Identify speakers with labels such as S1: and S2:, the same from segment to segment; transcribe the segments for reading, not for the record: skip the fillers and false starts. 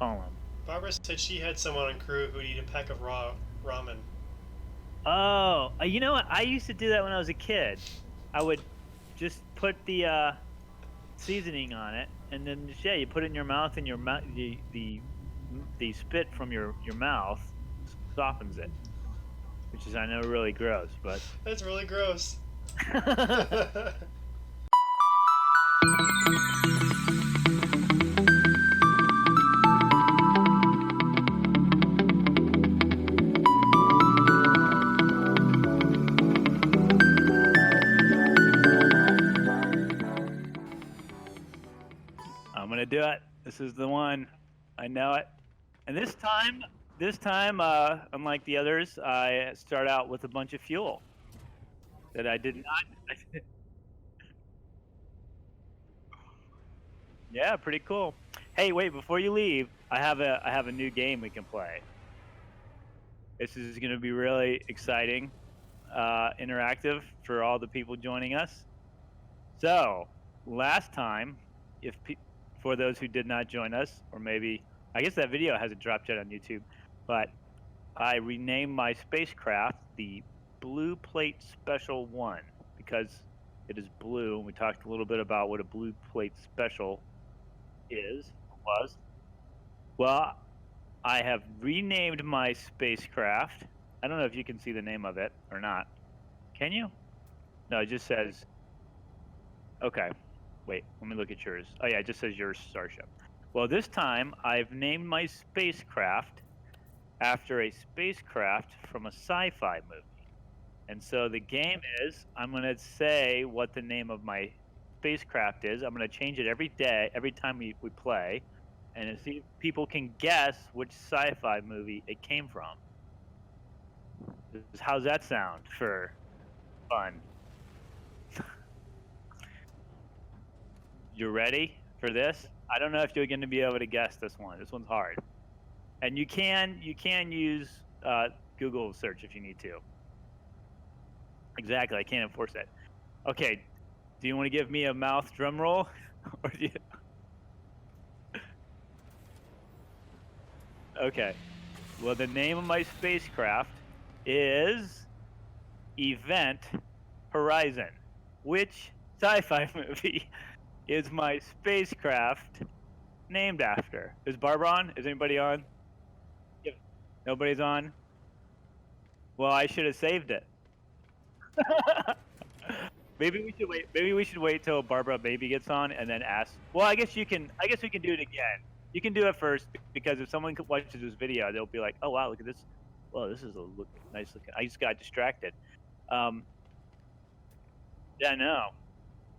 S1: call them.
S2: Barbara said she had someone on crew who'd eat a pack of raw ramen.
S1: Oh, you know what? I used to do that when I was a kid. I would just put the seasoning on it, and then just, yeah, you put it in your mouth, and your mouth the spit from your mouth softens it, which is I know really gross, but
S2: That's really gross.
S1: I'm gonna do it. This is the one. I know it. And this time, unlike the others, I start out with a bunch of fuel that I did not. Yeah, pretty cool. Hey, wait, before you leave, I have a new game we can play. This is going to be really exciting, interactive for all the people joining us. So, last time, if pe- for those who did not join us, or maybe I guess that video hasn't dropped yet on YouTube, but I renamed my spacecraft the Blue Plate Special 1 because it is blue, and we talked a little bit about what a Blue Plate Special is or was. Well, I have renamed my spacecraft. I don't know if you can see the name of it or not. Can you? No, it just says, okay, wait, let me look at yours. Oh, yeah, it just says your Starship. Well, this time I've named my spacecraft after a spacecraft from a sci-fi movie. And so the game is I'm going to say what the name of my spacecraft is. I'm going to change it every day, every time we play, and see if people can guess which sci-fi movie it came from. How's that sound for fun? You ready for this? I don't know if you're going to be able to guess this one. This one's hard. And you can use Google search if you need to. Exactly. I can't enforce that. Okay. Do you want to give me a mouth drum roll? Or do you... Okay. Well, the name of my spacecraft is Event Horizon. Which sci-fi movie is my spacecraft named after? Is Barbara on? Is anybody on? Yep. Nobody's on? Well, I should have saved it. Maybe we should wait. Maybe we should wait till Barbara maybe gets on and then ask. Well, I guess we can do it again. You can do it first because if someone watches this video, they'll be like, "Oh wow, look at this! Well, this is nice looking." I just got distracted. Yeah, no.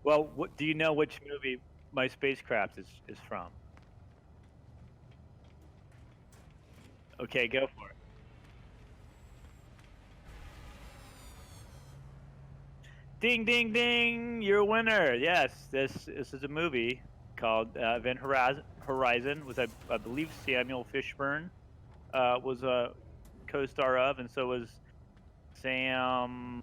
S1: Well, do you know which movie my spacecraft is from? Okay, go for it. Ding, ding, ding! You're a winner. Yes, this is a movie called Event Horizon, with I believe Samuel Fishburne was a co-star of, and so was Sam,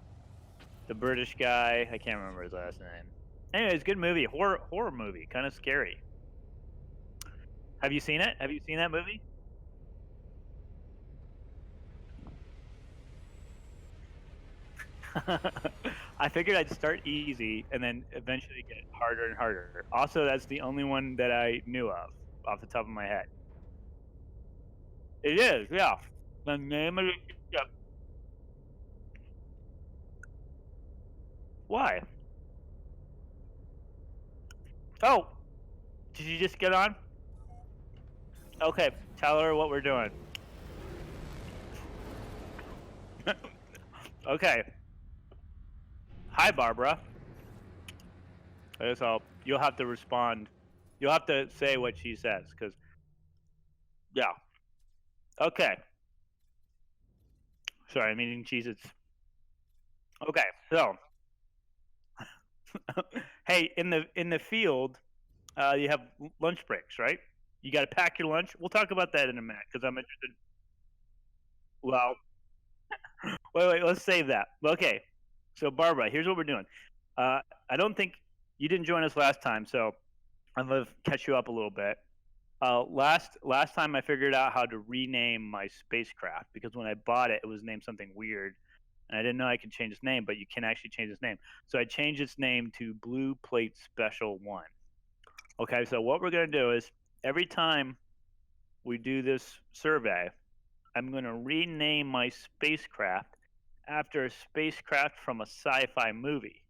S1: the British guy. I can't remember his last name. Anyways, good movie, horror movie, kind of scary. Have you seen it? Have you seen that movie? I figured I'd start easy and then eventually get harder and harder. Also, that's the only one that I knew of off the top of my head. It is, yeah. The name of the ship. Why? Oh, did you just get on? Okay, tell her what we're doing. Okay. Hi, Barbara. So you'll have to respond. You'll have to say what she says, because yeah. Okay. Sorry, I'm eating Cheez-Its. Okay, so hey, in the field, you have lunch breaks, right? You got to pack your lunch. We'll talk about that in a minute because I'm interested. Well, wait, let's save that. Okay, so Barbara, here's what we're doing. I don't think you didn't join us last time, so I'm gonna catch you up a little bit. Last time I figured out how to rename my spacecraft, because when I bought it, it was named something weird, and I didn't know I could change its name, but you can actually change its name. So I changed its name to Blue Plate Special 1. Okay, so what we're going to do is every time we do this survey, I'm going to rename my spacecraft after a spacecraft from a sci-fi movie.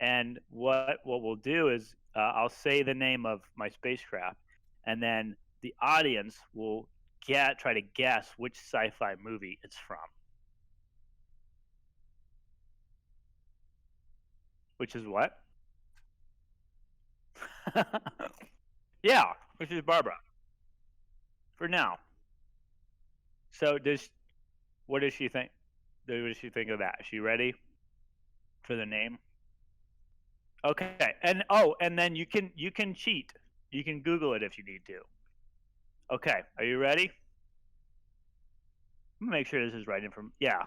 S1: And what we'll do is I'll say the name of my spacecraft, and then the audience will try to guess which sci-fi movie it's from. Which is what? Yeah, which is Barbara. For now. So what does she think? What does she think of that? Is she ready for the name? Okay. And then you can cheat. You can Google it if you need to. Okay. Are you ready? I'm gonna make sure this is right information. Yeah.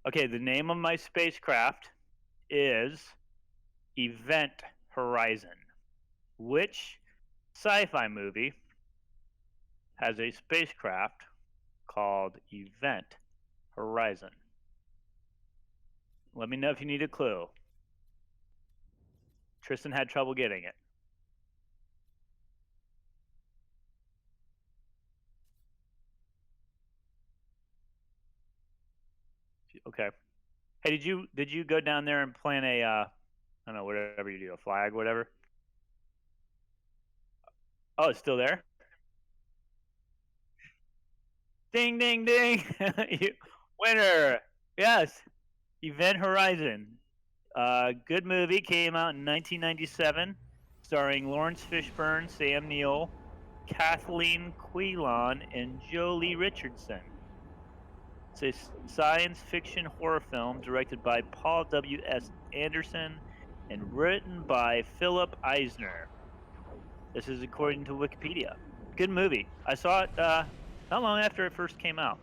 S1: Okay. The name of my spacecraft is Event Horizon. Which sci-fi movie has a spacecraft called Event Horizon? Let me know if you need a clue. Tristan had trouble getting it. Okay. Hey, did you go down there and plant a I don't know, whatever you do, a flag, whatever? Oh, it's still there? Ding ding ding. Winner. Yes. Event Horizon. Good movie, came out in 1997, starring Lawrence Fishburne, Sam Neill, Kathleen Quinlan, and Jolie Richardson. It's a science fiction horror film directed by Paul W.S. Anderson and written by Philip Eisner. This is according to Wikipedia. Good movie. I saw it not long after it first came out.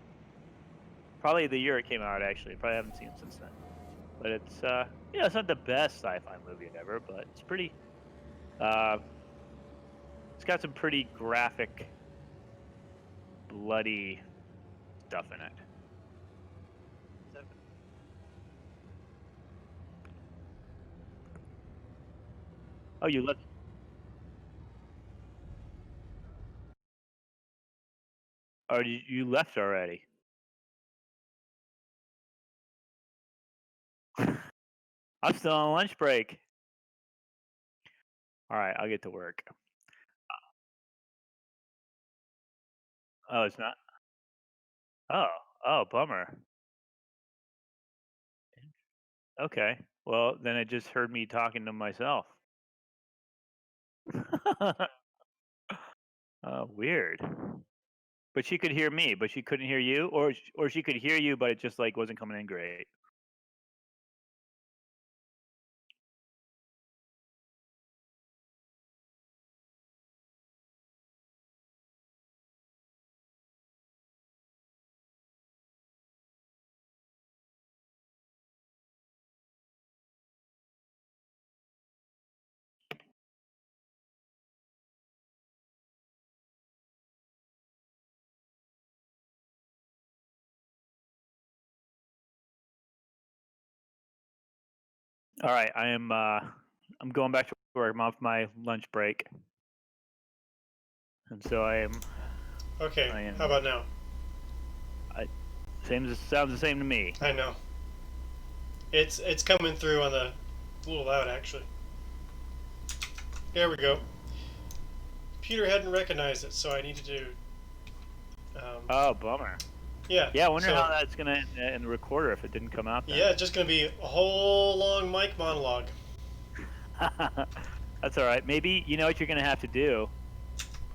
S1: Probably the year it came out, actually. Probably haven't seen it since then. But it's it's not the best sci-fi movie ever, but it's pretty. It's got some pretty graphic, bloody stuff in it. Oh, you left. Oh, you left already. I'm still on lunch break. All right, I'll get to work. Oh, it's not. Oh, oh, bummer. Okay. Well, then it just heard me talking to myself. Oh, weird. But she could hear me, but she couldn't hear you, or she could hear you, but it just like wasn't coming in great. All right, I'm going back to work. I'm off my lunch break, and so
S2: Okay,
S1: I am.
S2: how about now?
S1: Sounds the same to me.
S2: I know. It's coming through on the a little loud actually. There we go. Computer hadn't recognized it, so I needed to.
S1: Oh, bummer.
S2: Yeah.
S1: Yeah, I wonder
S2: so,
S1: how that's gonna in the recorder if it didn't come out. Then.
S2: Yeah, it's just gonna be a whole long mic monologue.
S1: That's all right. Maybe you know what you're gonna have to do.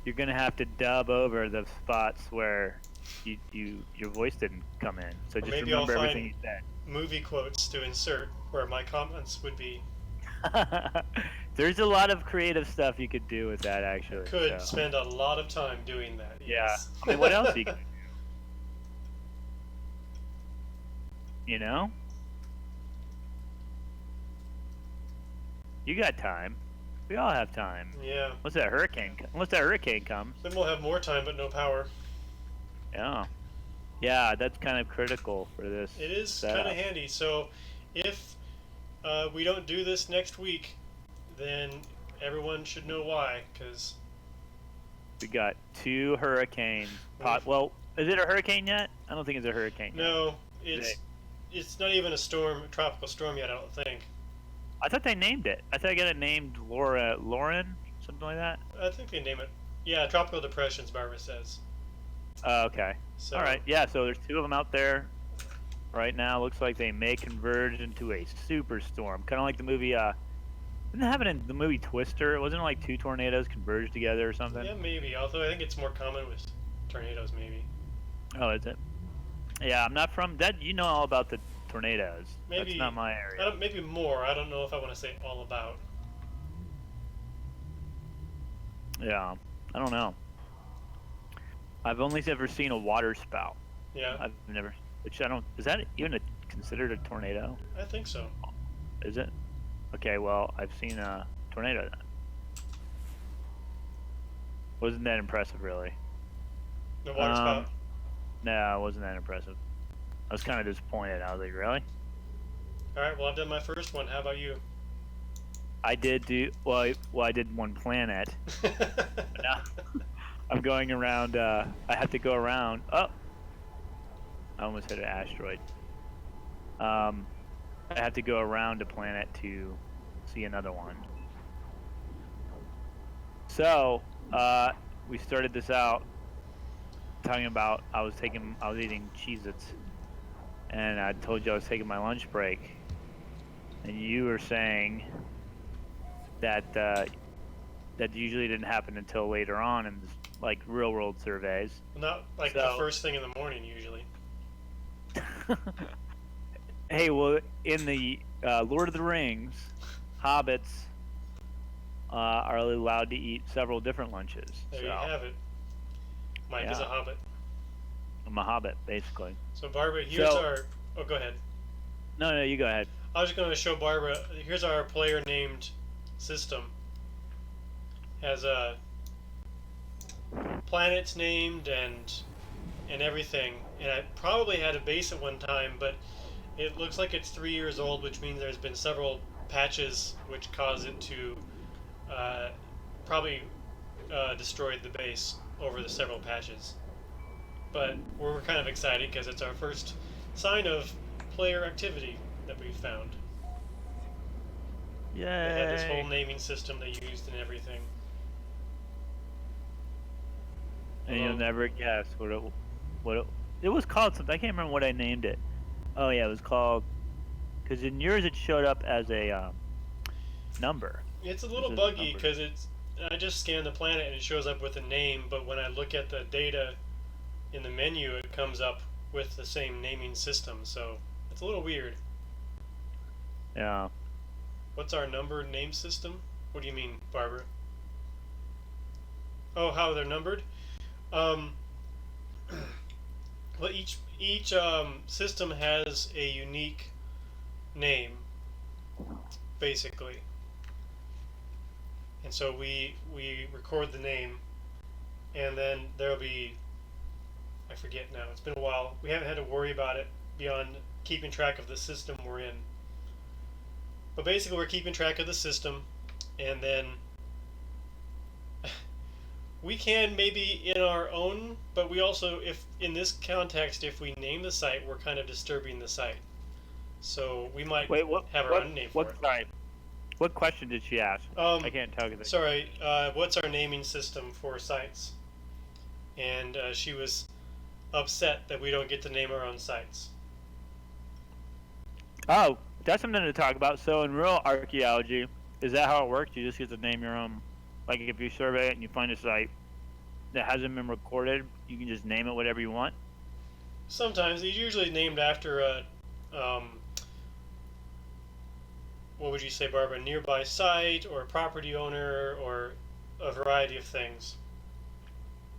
S1: You're gonna have to dub over the spots where your voice didn't come in. So
S2: Or
S1: just
S2: maybe
S1: remember
S2: I'll
S1: everything
S2: find
S1: you said.
S2: movie quotes to insert where my comments would be.
S1: There's a lot of creative stuff you could do with that, actually.
S2: Could spend a lot of time doing that.
S1: Yeah.
S2: Yes.
S1: I mean, what else you can do? You know? You got time. We all have time.
S2: Yeah.
S1: Unless that hurricane comes.
S2: Then we'll have more time, but no power.
S1: Yeah. Yeah, that's kind of critical for this.
S2: It is
S1: setup.
S2: kind of handy. So, if we don't do this next week, then everyone should know why, because
S1: We got 2 hurricanes. Well, is it a hurricane yet? I don't think it's a hurricane yet.
S2: No, it's not even a tropical storm yet, I don't think.
S1: I thought they named it. I thought I got it named Lauren, something like that.
S2: I think they name it. Yeah, tropical depressions, Barbara says.
S1: Okay.
S2: So,
S1: All right. Yeah, so there's 2 of them out there right now. Looks like they may converge into a superstorm. Kind of like the movie, didn't it happen in the movie Twister? It wasn't like 2 tornadoes converged together or something?
S2: Yeah, maybe. Although I think it's more common with tornadoes, maybe.
S1: Oh, is it? Yeah, I'm not from that. You know all about the tornadoes.
S2: Maybe,
S1: that's not my area.
S2: Maybe more. I don't know if I want to say all about.
S1: Yeah, I don't know. I've only ever seen a water spout.
S2: Yeah.
S1: I've never. Which I don't. Is that even considered a tornado?
S2: I think so.
S1: Is it? Okay. Well, I've seen a tornado then. Wasn't that impressive, really?
S2: The water spout.
S1: No, it wasn't that impressive. I was kind of disappointed. I was like, really?
S2: All right. Well, I've done my first one. How about you?
S1: I did do well. I did one planet. But now I'm going around. I have to go around. Oh, I almost hit an asteroid. I have to go around a planet to see another one. So we started this out talking about I was eating Cheez-Its, and I told you I was taking my lunch break, and you were saying that that usually didn't happen until later on in like real world surveys.
S2: Not like the first thing in the morning usually.
S1: Hey, well, in the Lord of the Rings, hobbits are allowed to eat several different lunches.
S2: There you have it. Mike is a hobbit.
S1: I'm a hobbit, basically.
S2: So Barbara, here's our. Oh, go ahead.
S1: No, you go ahead.
S2: I was just going to show Barbara. Here's our player named system. Has planets named and everything. And I probably had a base at one time, but it looks like it's 3 years old, which means there's been several patches which cause it to probably destroyed the base over the several patches. But we're kind of excited because it's our first sign of player activity that we've found.
S1: Yay!
S2: They had this whole naming system they used and everything.
S1: And you'll never guess what it was called. Something I can't remember what I named it. Oh yeah, it was called. Because in yours it showed up as a number.
S2: It's a little buggy because I just scanned the planet and it shows up with a name, but when I look at the data in the menu, it comes up with the same naming system, so it's a little weird.
S1: Yeah.
S2: What's our number name system? What do you mean, Barbara? Oh, how they're numbered? Well, each system has a unique name, basically. And so we record the name, and then there'll be, I forget now, it's been a while. We haven't had to worry about it beyond keeping track of the system we're in. But basically we're keeping track of the system, and then we can maybe in our own, but we also, if in this context, if we name the site, we're kind of disturbing the site. So we might have our own name for it.
S1: Sorry. What question did she ask? I can't tell you.
S2: Sorry, what's our naming system for sites? And she was upset that we don't get to name our own sites.
S1: Oh, that's something to talk about. So in real archaeology, is that how it works? You just get to name your own. Like if you survey it and you find a site that hasn't been recorded, you can just name it whatever you want?
S2: Sometimes. It's usually named after a, what would you say, Barbara, a nearby site or a property owner or a variety of things.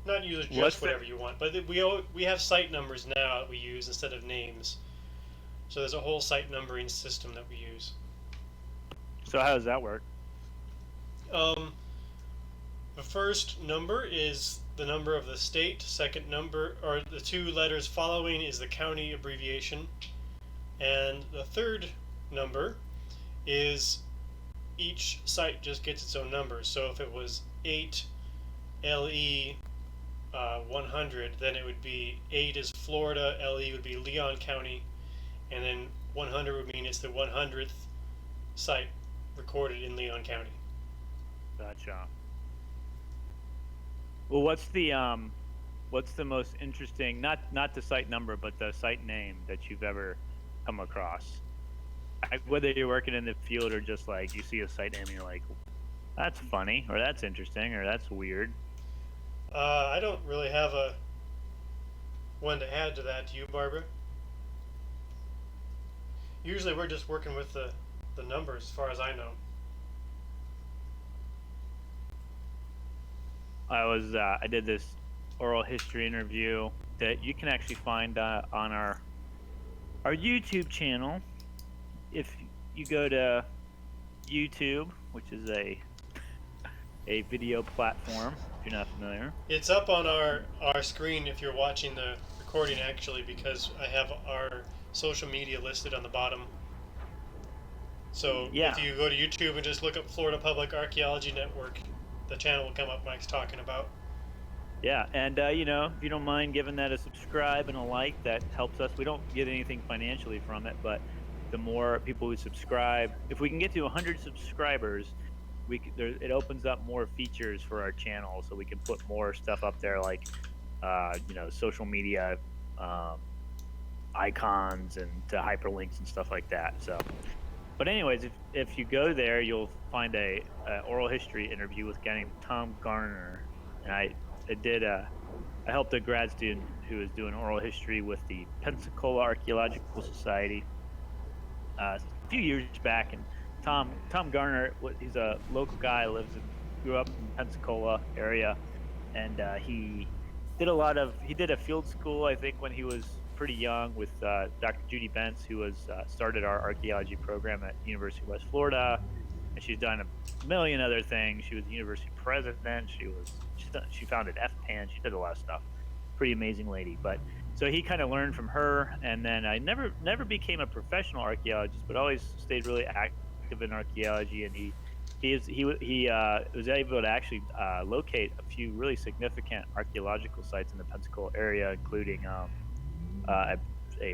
S2: Not usually just whatever you want, but we have site numbers now that we use instead of names. So there's a whole site numbering system that we use.
S1: So how does that work?
S2: The first number is the number of the state. Second number, or the two letters following, is the county abbreviation. And the third number is each site just gets its own number. So if it was 8 LE 100, then it would be 8 is Florida, LE would be Leon County, and then 100 would mean it's the 100th site recorded in Leon County.
S1: Gotcha. Well, what's the most interesting, not the site number, but the site name that you've ever come across? Whether you're working in the field or just like you see a site name and you're like, that's funny, or that's interesting, or that's weird.
S2: I don't really have a one to add to that. Do you, Barbara? Usually we're just working with the numbers, as far as I know.
S1: I did this oral history interview that you can actually find on our YouTube channel. If you go to YouTube, which is a video platform, if you're not familiar.
S2: It's up on our screen if you're watching the recording, actually, because I have our social media listed on the bottom. So
S1: yeah.
S2: If you go to YouTube and just look up Florida Public Archaeology Network, the channel will come up Mike's talking about.
S1: Yeah, and if you don't mind giving that a subscribe and a like, that helps us. We don't get anything financially from it, but the more people who subscribe, if we can get to 100 subscribers, it opens up more features for our channel, so we can put more stuff up there, like social media icons and hyperlinks and stuff like that. So, but anyways, if you go there, you'll find a oral history interview with a guy named Tom Garner, and I helped a grad student who was doing oral history with the Pensacola Archaeological Society a few years back. And Tom Garner, he's a local guy, grew up in Pensacola area, and he did a field school, I think, when he was pretty young, with Dr. Judy Bentz, who started our archaeology program at University of West Florida, and she's done a million other things. She was the university president. She founded FPAN. She did a lot of stuff. Pretty amazing lady. But so he kind of learned from her, and then I never became a professional archaeologist, but always stayed really active in archaeology. And he was able to actually locate a few really significant archaeological sites in the Pensacola area, including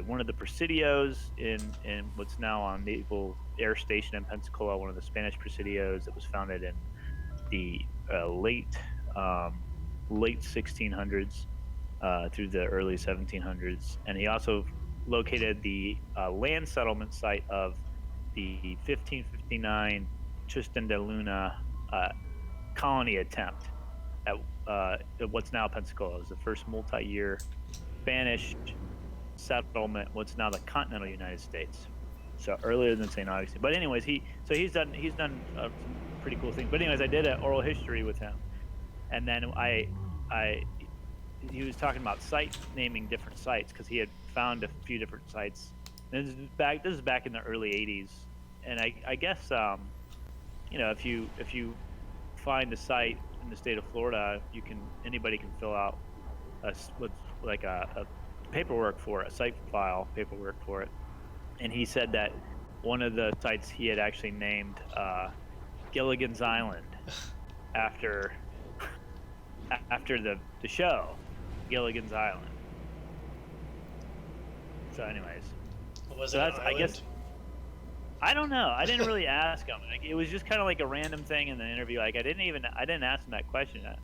S1: one of the presidios in what's now on Naval Air Station in Pensacola, one of the Spanish presidios that was founded in the late 1600s through the early 1700s. And he also located the land settlement site of the 1559 Tristan de Luna colony attempt at what's now Pensacola. It was the first multi-year Spanish settlement, what's now the continental United States. So earlier than St. Augustine. But anyways, he's done some pretty cool things. But anyways, I did an oral history with him, and then he was talking about naming different sites, because he had found a few different sites. And this is back in the early 80s, and I guess if you find a site in the state of Florida, anybody can fill out a paperwork for it, a site file paperwork for it. And he said that one of the sites he had actually named Gilligan's Island after the show Gilligan's Island. So anyways, I guess I don't know. I didn't really ask him. It was just kind of like a random thing in the interview. Like I didn't ask him that question. I'm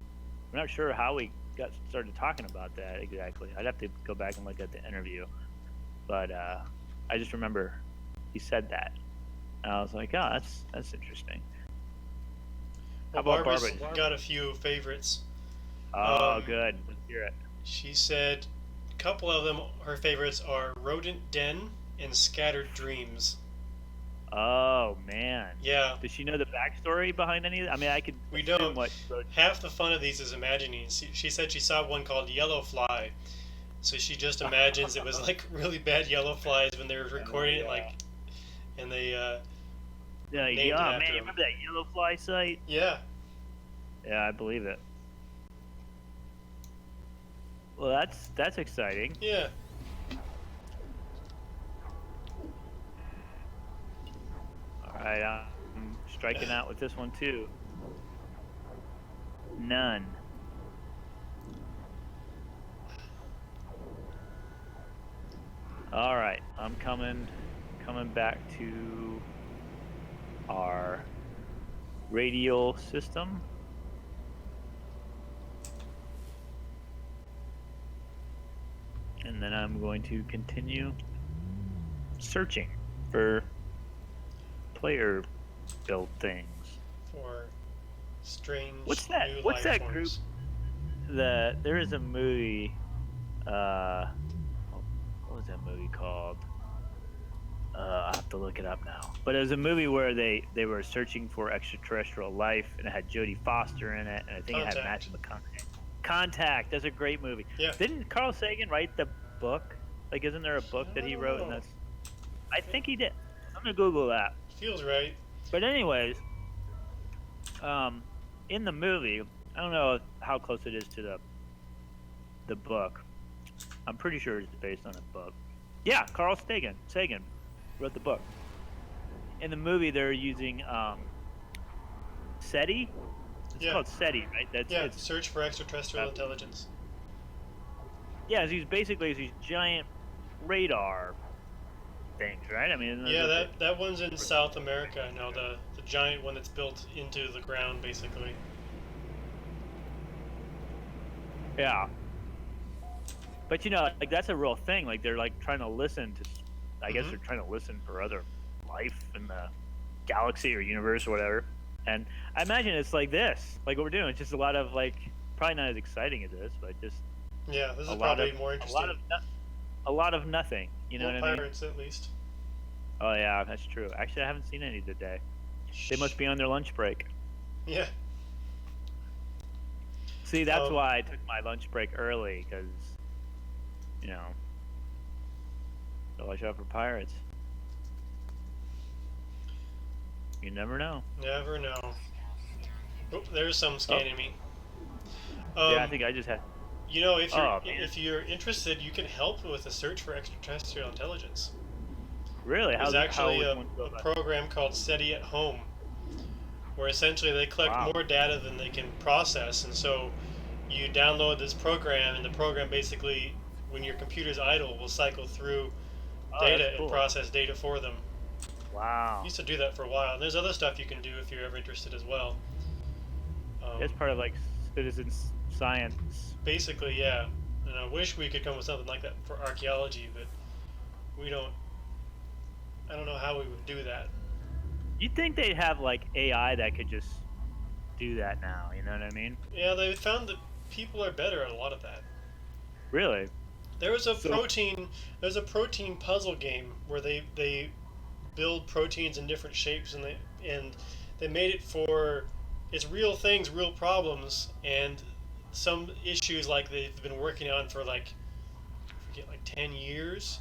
S1: not sure how we got started talking about that exactly. I'd have to go back and look at the interview, but I just remember he said that, and I was like, oh, that's interesting.
S2: Well,
S1: How about
S2: Barbara's
S1: Barbara?
S2: got a few favorites.
S1: Oh, good. Let's hear it.
S2: She said a couple of them, her favorites are Rodent Den and Scattered Dreams.
S1: Oh man.
S2: Yeah.
S1: Does she know the backstory behind any of that? I mean, I could.
S2: We don't.
S1: What...
S2: Half the fun of these is imagining. She said she saw one called Yellow Fly, so she just imagines it was like really bad yellow flies when they were recording it, and they named it after
S1: man, you
S2: them.
S1: remember that yellow fly site?
S2: Yeah,
S1: Yeah, I believe it. Well, that's exciting.
S2: Yeah.
S1: All right, I'm striking out with this one too. None. All right, I'm coming back to our radial system. And then I'm going to continue searching for player built things.
S2: For strange
S1: What's that?
S2: new
S1: What's
S2: life
S1: that group?
S2: forms.
S1: There is a movie. What was that movie called? I have to look it up now. But it was a movie where they were searching for extraterrestrial life, and it had Jodie Foster in it, and I think it had Matthew McConaughey. Contact. That's a great movie.
S2: Yeah.
S1: Didn't Carl Sagan write the book? Like, isn't there a book that he wrote? And I think he did. I'm gonna Google that.
S2: Feels right.
S1: But anyways, in the movie, I don't know how close it is to the book. I'm pretty sure it's based on a book. Yeah, Carl Sagan wrote the book. In the movie, they're using SETI. It's called SETI, right?
S2: It's Search for Extraterrestrial Intelligence.
S1: Yeah, it's basically these giant radar things, right? I mean,
S2: yeah, that one's in South America. I know the giant one that's built into the ground, basically.
S1: Yeah. But like that's a real thing. Like they're like trying to listen to. I guess they're trying to listen for other life in the galaxy or universe or whatever. And I imagine it's like this, like what we're doing. It's just a lot of like, probably not as exciting as this, but just.
S2: Yeah, this is probably more interesting.
S1: A lot of nothing. You know what I mean?
S2: Pirates, at least.
S1: Oh yeah, that's true. Actually, I haven't seen any today. They must be on their lunch break.
S2: Yeah.
S1: See, that's why I took my lunch break early, because, so watch out for pirates. You never know.
S2: Never know. Oh, there's some scanning me.
S1: Yeah, I think I just had.
S2: If you're interested, you can help with the search for extraterrestrial intelligence.
S1: Really?
S2: There's actually a program called SETI at Home, where essentially they collect more data than they can process, and so you download this program, and the program basically, when your computer's idle, will cycle through data and process data for them.
S1: Wow.
S2: I used to do that for a while. And there's other stuff you can do if you're ever interested as well.
S1: It's part of like citizen science.
S2: Basically, yeah. And I wish we could come with something like that for archaeology, but we don't. I don't know how we would do that.
S1: You'd think they'd have like AI that could just do that now. You know what I mean?
S2: Yeah, they found that people are better at a lot of that.
S1: Really?
S2: There was There's a protein puzzle game where they build proteins in different shapes, and they made it for it's real things, real problems, and some issues like they've been working on for like 10 years,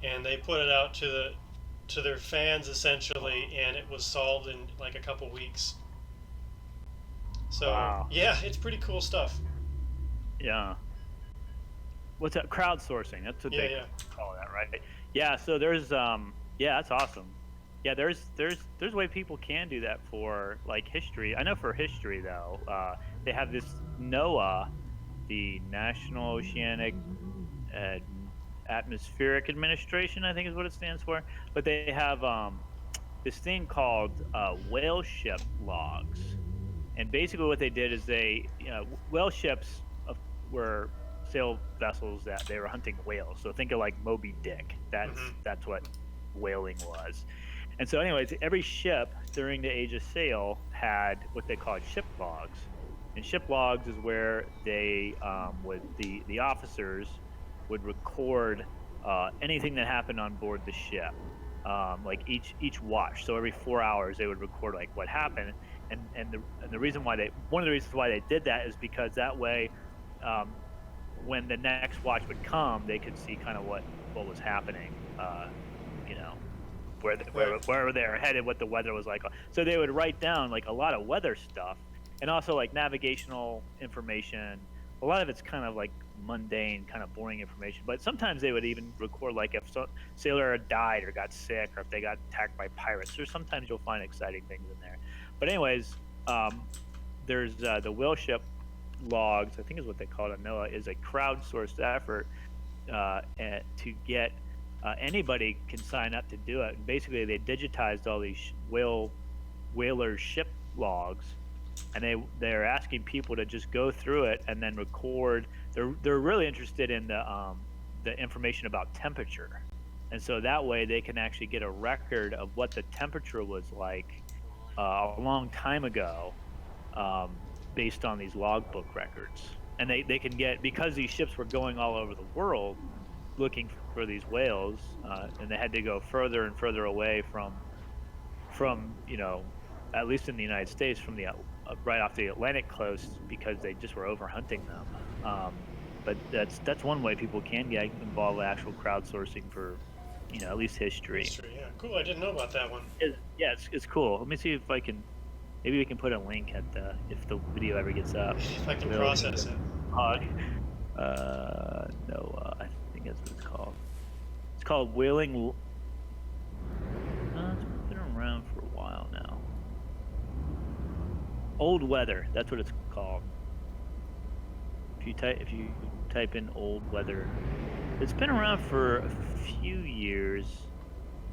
S2: and they put it out to their fans essentially, and it was solved in like a couple weeks. So yeah, it's pretty cool stuff.
S1: Yeah. What's that? Crowdsourcing. That's what they call that, right? Yeah. So there's that's awesome. Yeah, there's way people can do that for like history. I know for history though, they have this NOAA, the National Oceanic Atmospheric Administration, I think is what it stands for. But they have this thing called whale ship logs, and basically what they did is whale ships were sail vessels that they were hunting whales. So think of like Moby Dick. That's what whaling was. And so anyways, every ship during the age of sail had what they called ship logs. And ship logs is where they the officers would record anything that happened on board the ship, like each watch. So every 4 hours they would record like what happened. And the reason why one of the reasons why they did that is because that way, when the next watch would come, they could see kind of what was happening, where they were headed, what the weather was like. So they would write down like a lot of weather stuff, and also like navigational information. A lot of it's kind of like mundane, kind of boring information. But sometimes they would even record like if some sailor had died or got sick, or if they got attacked by pirates. Or sometimes you'll find exciting things in there. But anyways, there's the whale ship logs, I think is what they call it. NOAA is a crowdsourced effort to get anybody can sign up to do it. Basically, they digitized all these whaler ship logs, and they're asking people to just go through it and then record. They're really interested in the information about temperature, and so that way they can actually get a record of what the temperature was like a long time ago, based on these logbook records. And they can get, because these ships were going all over the world looking for these whales, and they had to go further and further away from at least in the United States, from the right off the Atlantic coast, because they just were overhunting them. But that's one way people can get involved with actual crowdsourcing for, at least history.
S2: Yeah, cool. I didn't know about that one.
S1: It's cool. Let me see if I can. Maybe we can put a link at if the video ever gets up.
S2: If I can process it.
S1: No, I think that's what it's called. It's called Whaling. It's been around for a while now. Old Weather. That's what it's called. If you type in Old Weather, it's been around for a few years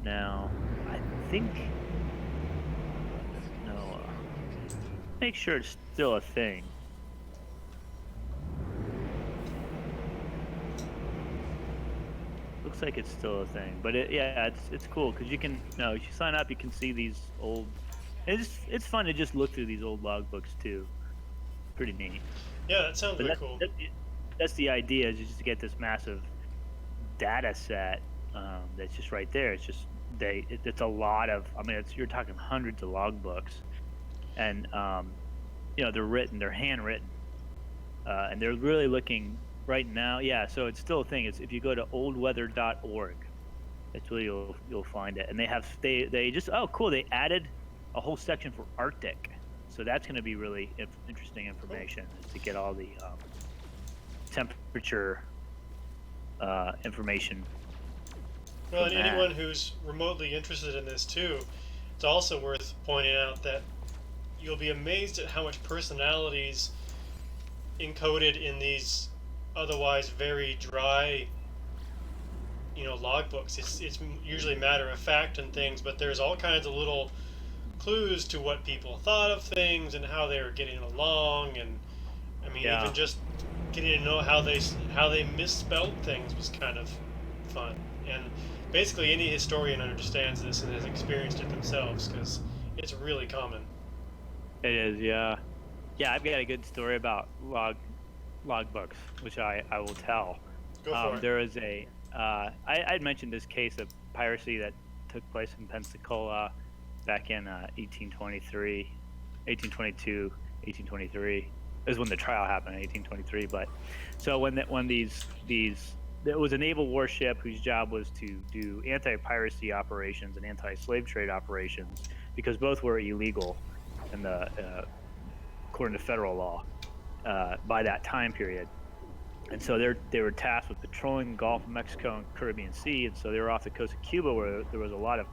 S1: now. I think. Make sure it's still a thing. Looks like it's still a thing, but it's cool because you can, if you sign up, you can see these old. It's fun to just look through these old logbooks too. Pretty neat.
S2: Yeah, that sounds really cool.
S1: That's the idea, is just to get this massive data set that's just right there. It's just it's a lot of. I mean, you're talking hundreds of logbooks. And they're handwritten, and they're really looking right now. Yeah, so it's still a thing. It's if you go to oldweather.org, that's where you'll find it. And they just cool. They added a whole section for Arctic, so that's going to be really interesting information, to get all the temperature information.
S2: Well, and anyone who's remotely interested in this too, it's also worth pointing out that you'll be amazed at how much personalities encoded in these otherwise very dry, logbooks. It's usually matter of fact and things, but there's all kinds of little clues to what people thought of things and how they were getting along, and even just getting to know how they misspelled things was kind of fun. And basically any historian understands this and has experienced it themselves, because it's really common.
S1: It is, yeah. Yeah, I've got a good story about logbooks, which I will tell.
S2: Go for it.
S1: There is I'd mentioned this case of piracy that took place in Pensacola back in 1823 is when the trial happened, in 1823. But so when there was a naval warship whose job was to do anti-piracy operations and anti-slave trade operations, because both were illegal in according to federal law by that time period. And so they were tasked with patrolling the Gulf of Mexico and Caribbean Sea, and so they were off the coast of Cuba, where there was a lot of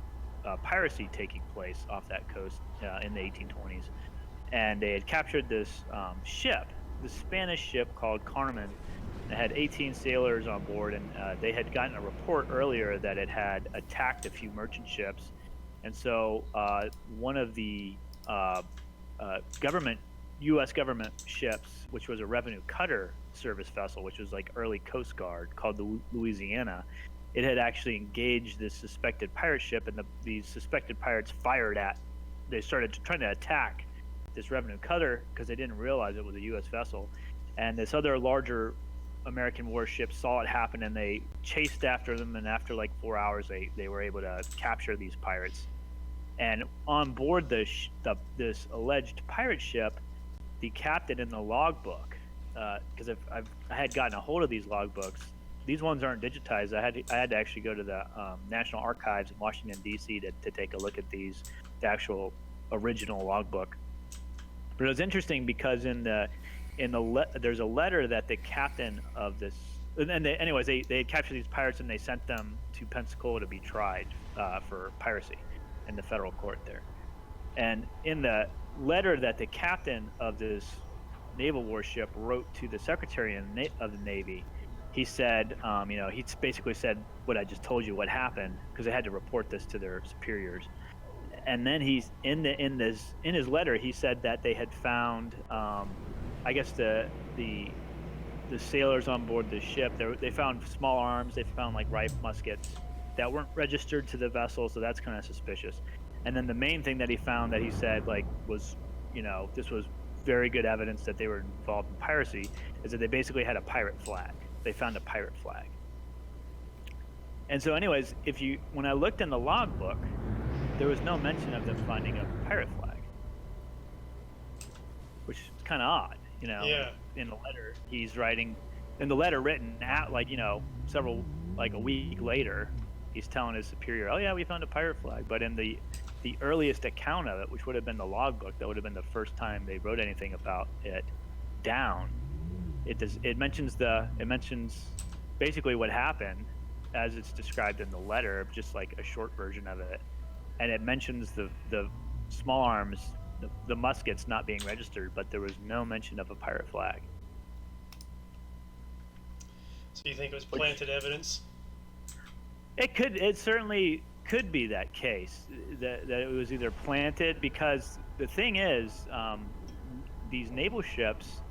S1: piracy taking place off that coast in the 1820s. And they had captured this Spanish ship called Carmen. It had 18 sailors on board, and they had gotten a report earlier that it had attacked a few merchant ships. And so one of the U.S. government ships, which was a revenue cutter service vessel, which was like early Coast Guard, called the Louisiana, it had actually engaged this suspected pirate ship, and these suspected pirates they started trying to attack this revenue cutter because they didn't realize it was a U.S. vessel. And this other larger American warship saw it happen, and they chased after them, and after like 4 hours they were able to capture these pirates. And on board this alleged pirate ship, the captain in the logbook, because I had gotten a hold of these logbooks. These ones aren't digitized. I had to actually go to the National Archives in Washington D.C. to take a look at the actual original logbook. But it was interesting because there's a letter that the captain of this, and they had captured these pirates and they sent them to Pensacola to be tried for piracy in the federal court there. And in the letter that the captain of this naval warship wrote to the secretary of the Navy, he said, he basically said what I just told you, what happened, because they had to report this to their superiors. And then he's in his letter, he said that they had found, I guess the sailors on board the ship, they found small arms, they found like rifle muskets that weren't registered to the vessel, so that's kind of suspicious. And then the main thing that he found that he said was, this was very good evidence that they were involved in piracy, is that they basically had a pirate flag. They found a pirate flag. And so anyways, when I looked in the logbook, there was no mention of them finding a pirate flag, which is kind of odd,
S2: Yeah.
S1: In the letter he's writing, in the letter written out a week later, he's telling his superior, oh yeah, we found a pirate flag. But in the earliest account of it, which would have been the logbook, that would have been the first time they wrote anything about it down, it mentions basically what happened as it's described in the letter, just like a short version of it. And it mentions the small arms, the muskets not being registered, but there was no mention of a pirate flag.
S2: So you think it was planted evidence?
S1: It certainly could be that case, that it was either planted, because the thing is, these naval ships,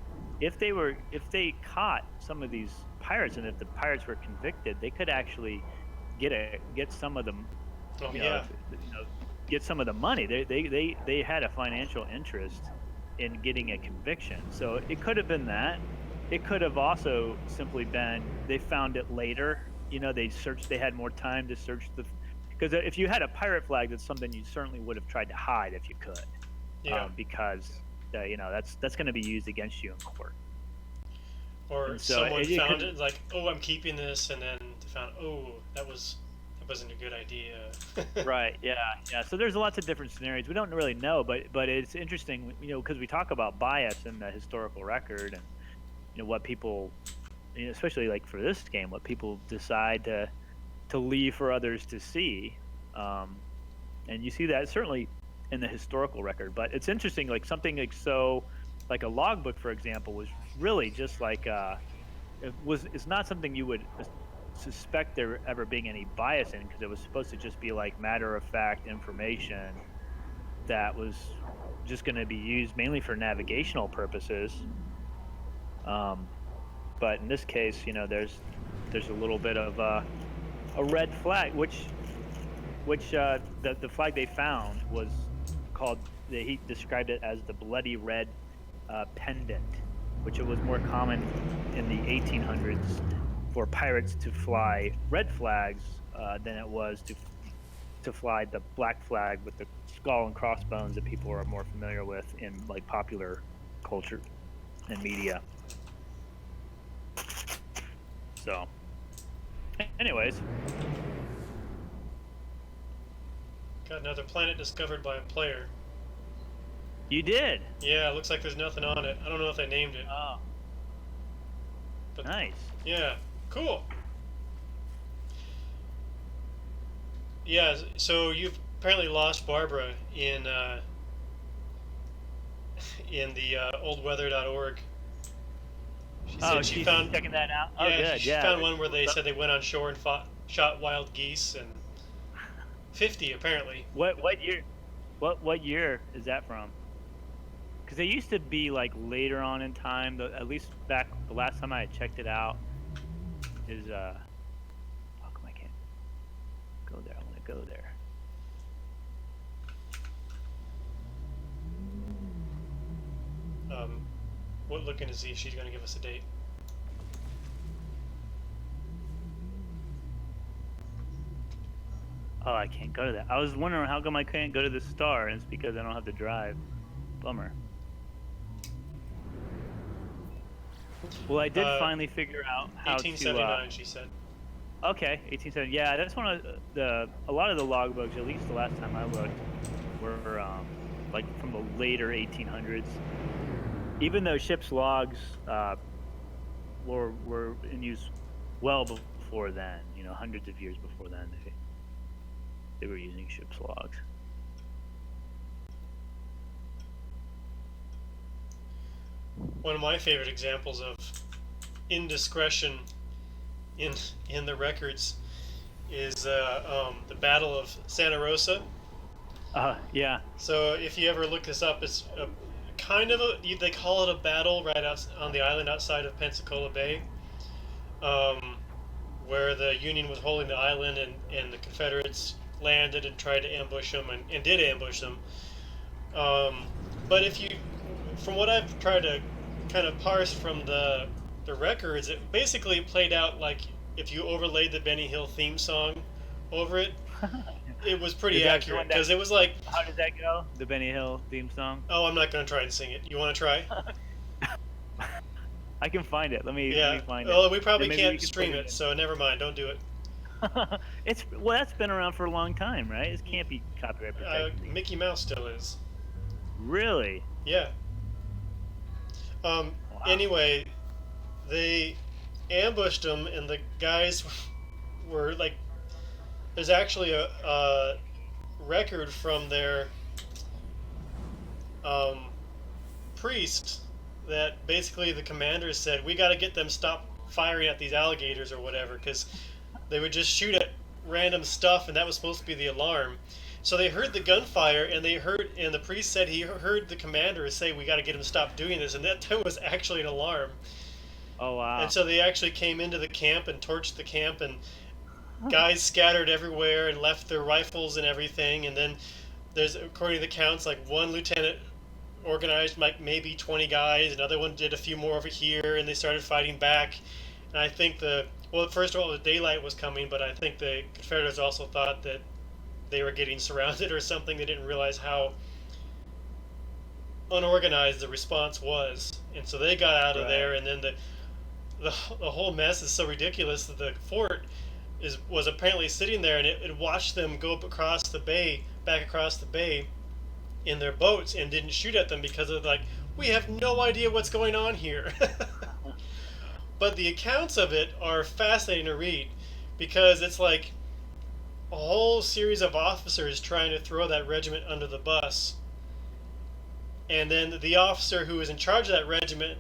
S1: if they caught some of these pirates, and if the pirates were convicted, they could actually get some of them. Get some of the money. They had a financial interest in getting a conviction. So it could have been that. It could have also simply been they found it later. They had more time to search because if you had a pirate flag, that's something you certainly would have tried to hide if you could.
S2: Yeah.
S1: Because that's going to be used against you in court.
S2: Or someone found it, like, oh, I'm keeping this, and then they found, oh, that wasn't a good idea.
S1: Right. Yeah. So there's lots of different scenarios. We don't really know, but it's interesting, because we talk about bias in the historical record, and what people, especially like for this game, what people decide to leave for others to see, and you see that certainly in the historical record. But it's interesting, like something like a logbook, for example, was really just like it's not something you would suspect there ever being any bias in, because it was supposed to just be like matter-of-fact information that was just going to be used mainly for navigational purposes. But in this case, there's a little bit of a red flag, which the flag they found was called. He described it as the bloody red pendant, which it was more common in the 1800s for pirates to fly red flags than it was to fly the black flag with the skull and crossbones that people are more familiar with in like popular culture and media. So, anyways.
S2: Got another planet discovered by a player.
S1: You did?
S2: Yeah, it looks like there's nothing on it. I don't know if they named it.
S1: Oh.
S2: But
S1: nice.
S2: Yeah, cool. Yeah, so you've apparently lost Barbara in the oldweather.org. She said she found
S1: checking that out. Oh,
S2: yeah,
S1: good.
S2: She found one where they said they went on shore and shot wild geese, and 50 apparently.
S1: What year? What year is that from? Because they used to be like later on in time. At least back the last time I checked it out is how come I can't go there? I want to go there.
S2: Looking to see if she's going to give us a date.
S1: Oh, I can't go to that. I was wondering how come I can't go to the star, and it's because I don't have to drive. Bummer. Well, I did finally figure out how
S2: 1879, she said.
S1: Okay, 1870. Yeah, that's one of a lot of the logbooks, at least the last time I looked, were like from the later 1800s. Even though ship's logs were in use well before then, you know, hundreds of years before then, they were using ship's logs.
S2: One of my favorite examples of indiscretion in the records is the Battle of Santa Rosa.
S1: Yeah.
S2: So if you ever look this up, it's they call it a battle right out on the island outside of Pensacola Bay, where the Union was holding the island, and the Confederates landed and tried to ambush them, and did ambush them. But from what I've tried to kind of parse from the records, it basically played out like if you overlaid the Benny Hill theme song over it. It was pretty accurate, because it was like...
S1: How did that go? The Benny Hill theme song?
S2: Oh, I'm not going to try and sing it. You want to try?
S1: I can find it. Let me find it.
S2: Well, we probably can't stream it, so never mind. Don't do it.
S1: That's been around for a long time, right? It can't be copyright protected.
S2: Mickey Mouse still is.
S1: Really?
S2: Yeah. Wow. Anyway, they ambushed them, and the guys were like... There's actually a record from their priest that basically the commanders said, we got to get them stop firing at these alligators or whatever, because they would just shoot at random stuff, and that was supposed to be the alarm. So they heard the gunfire, and the priest said he heard the commanders say, we got to get them to stop doing this, and that was actually an alarm.
S1: Oh, wow.
S2: And so they actually came into the camp and torched the camp, and guys scattered everywhere and left their rifles and everything. And then there's, according to the counts, like one lieutenant organized like maybe 20 guys, another one did a few more over here, and they started fighting back. And I think first of all, the daylight was coming, but I think the Confederates also thought that they were getting surrounded or something. They didn't realize how unorganized the response was, and so they got out of there. And then the whole mess is so ridiculous that the fort was apparently sitting there, and it watched them go back across the bay in their boats, and didn't shoot at them because of like, we have no idea what's going on here. But the accounts of it are fascinating to read, because it's like a whole series of officers trying to throw that regiment under the bus, and then the officer who was in charge of that regiment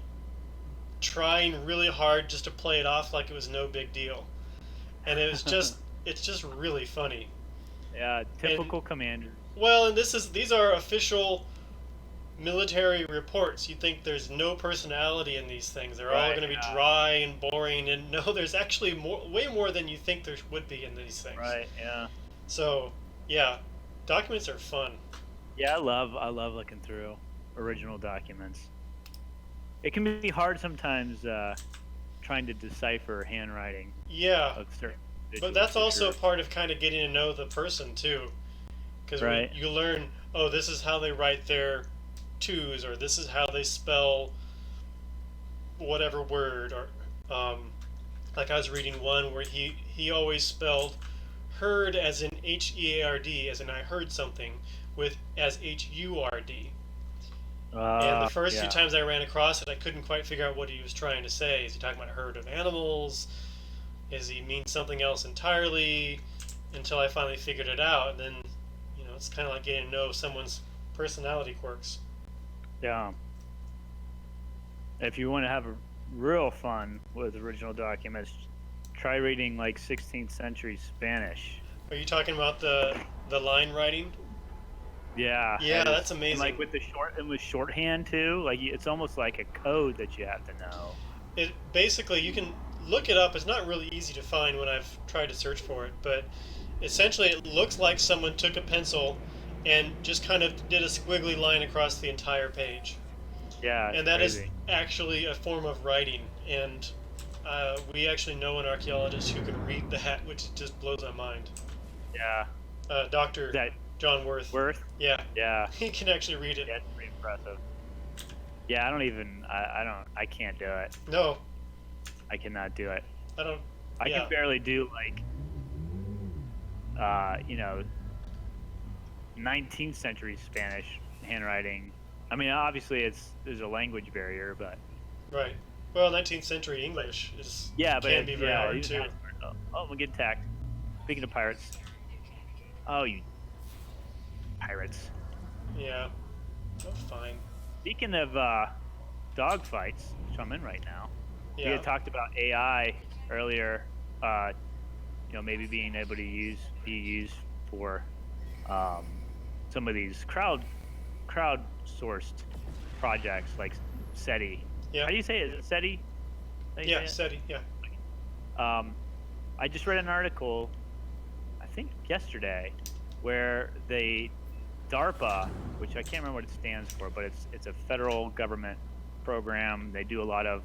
S2: trying really hard just to play it off like it was no big deal. And it's just really funny.
S1: Yeah, typical commanders.
S2: Well, and these are official military reports. You think there's no personality in these things. They're all going to be dry and boring, and no, there's actually way more than you think there would be in these things.
S1: Right, yeah.
S2: So, yeah, documents are fun.
S1: Yeah, I love looking through original documents. It can be hard sometimes trying to decipher handwriting.
S2: Yeah,
S1: of certain
S2: but that's also part of kind of getting to know the person too, because you learn, oh, this is how they write their twos, or this is how they spell whatever word, or like I was reading one where he always spelled heard as in H-E-A-R-D, as in I heard something, as H-U-R-D. And the first few times I ran across it, I couldn't quite figure out what he was trying to say. Is he talking about a herd of animals? Does he mean something else entirely? Until I finally figured it out. And then, it's kind of like getting to know someone's personality quirks.
S1: Yeah. If you want to have a real fun with original documents, try reading like 16th century Spanish.
S2: Are you talking about the line writing?
S1: Yeah.
S2: Yeah, that's amazing.
S1: And like with shorthand too. Like it's almost like a code that you have to know.
S2: It basically, you can look it up. It's not really easy to find when I've tried to search for it, but essentially it looks like someone took a pencil and just kind of did a squiggly line across the entire page.
S1: Yeah,
S2: and that
S1: crazy.
S2: Is actually a form of writing, and we actually know an archaeologist who can read that, which just blows my mind.
S1: Yeah.
S2: Dr. John Worth.
S1: Worth?
S2: Yeah.
S1: Yeah.
S2: He can actually read it.
S1: Yeah, it's pretty impressive. Yeah, I can't do it.
S2: No.
S1: I cannot do it.
S2: I
S1: can barely do 19th century Spanish, handwriting. I mean, obviously there's a language barrier, but
S2: Right. Well, 19th century English
S1: yeah, but
S2: can be very hard
S1: even
S2: too.
S1: oh, we're getting attacked. Speaking of pirates, oh, you pirates.
S2: Yeah. Oh, fine.
S1: Speaking of dog fights, which I'm in right now, we
S2: Yeah.
S1: had talked about AI earlier. Uh, maybe being able to be used for some of these crowd-sourced projects like SETI.
S2: Yeah.
S1: How do you say it? Is it SETI?
S2: Yeah. SETI. Yeah.
S1: I just read an article, I think yesterday, where DARPA, which I can't remember what it stands for, but it's a federal government program. They do a lot of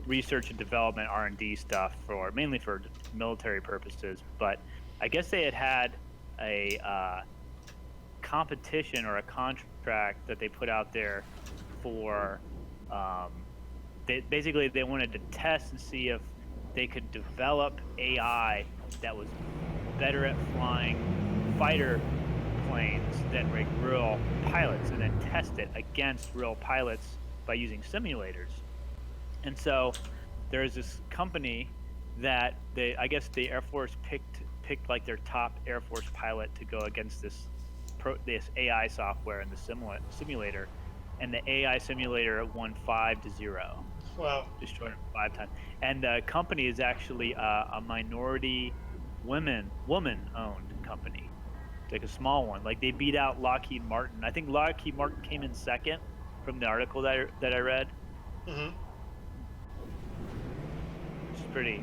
S1: research and development R&D stuff mainly for military purposes. But I guess they had a competition or a contract that they put out there for. They wanted to test and see if they could develop AI that was better at flying fighter planes than real pilots, and then test it against real pilots by using simulators. And so there's this company that I guess the Air Force picked like their top Air Force pilot to go against this AI software in the simulator, and the AI simulator won 5-0.
S2: Wow.
S1: Destroyed it 5 times. And the company is actually a minority woman-owned company, like a small one. Like they beat out Lockheed Martin. I think Lockheed Martin came in second from the article that I read.
S2: Mm-hmm.
S1: It's pretty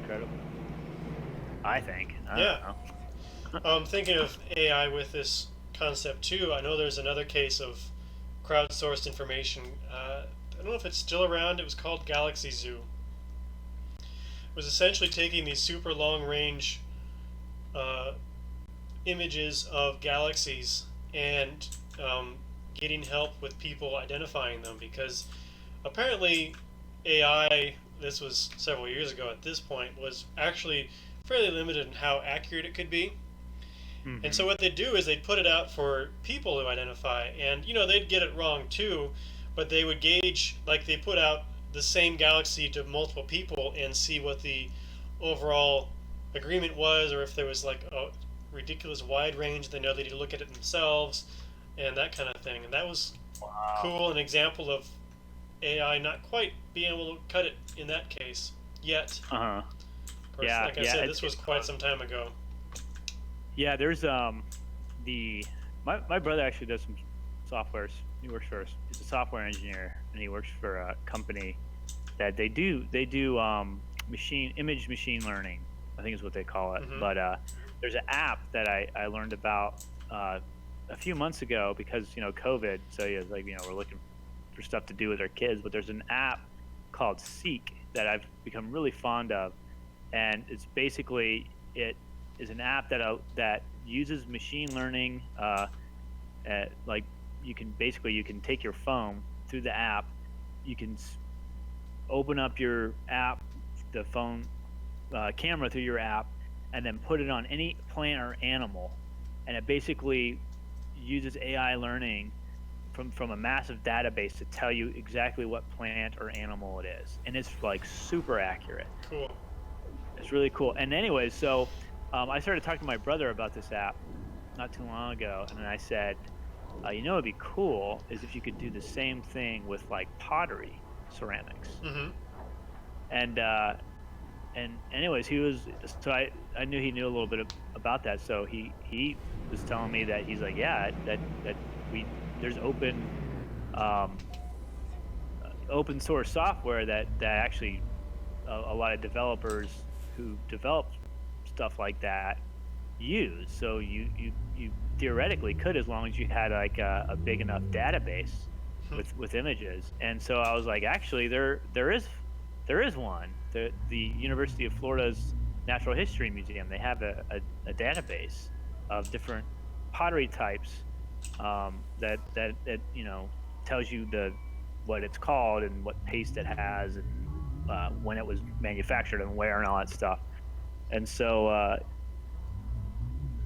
S1: incredible. I think. I
S2: Yeah.
S1: don't know.
S2: Thinking of AI with this concept too, I know there's another case of crowdsourced information. I don't know if it's still around. It was called Galaxy Zoo. It was essentially taking these super long range images of galaxies and getting help with people identifying them, because apparently AI, this was several years ago at this point, was actually fairly limited in how accurate it could be.
S1: Mm-hmm.
S2: And so what they'd do is they'd put it out for people to identify, and they'd get it wrong too, but they would gauge, like they put out the same galaxy to multiple people and see what the overall agreement was, or if there was like a ridiculous wide range, they know they need to look at it themselves and that kind of thing. And that was cool, an example of AI not quite being able to cut it in that case yet.
S1: Uh-huh.
S2: Of course, like I said, this was quite some time ago.
S1: Yeah, there's my brother actually does some softwares. He works for he's a software engineer, and he works for a company that they do image machine learning, I think is what they call it.
S2: Mm-hmm.
S1: But there's an app that I learned about a few months ago because COVID. So we're looking for stuff to do with our kids. But there's an app called Seek that I've become really fond of, and it's basically it is an app that uses machine learning. Like you can take your phone through the app, you can open up your app, the phone camera through your app, and then put it on any plant or animal, and it basically uses AI learning from a massive database to tell you exactly what plant or animal it is, and it's like super accurate.
S2: Cool.
S1: It's really cool. And anyways, so I started talking to my brother about this app not too long ago, and then I said, it'd be cool is if you could do the same thing with like pottery, ceramics.
S2: Mm-hmm.
S1: And anyways, I knew he knew a little bit about that, so he was telling me that he's like, yeah, that there's open source software that actually a lot of developers who develop stuff like that use. So you theoretically could, as long as you had like a big enough database with images. And so I was like, actually there is one. The University of Florida's Natural History Museum, they have a database of different pottery types that tells you what it's called and what paste it has and when it was manufactured and where and all that stuff. And so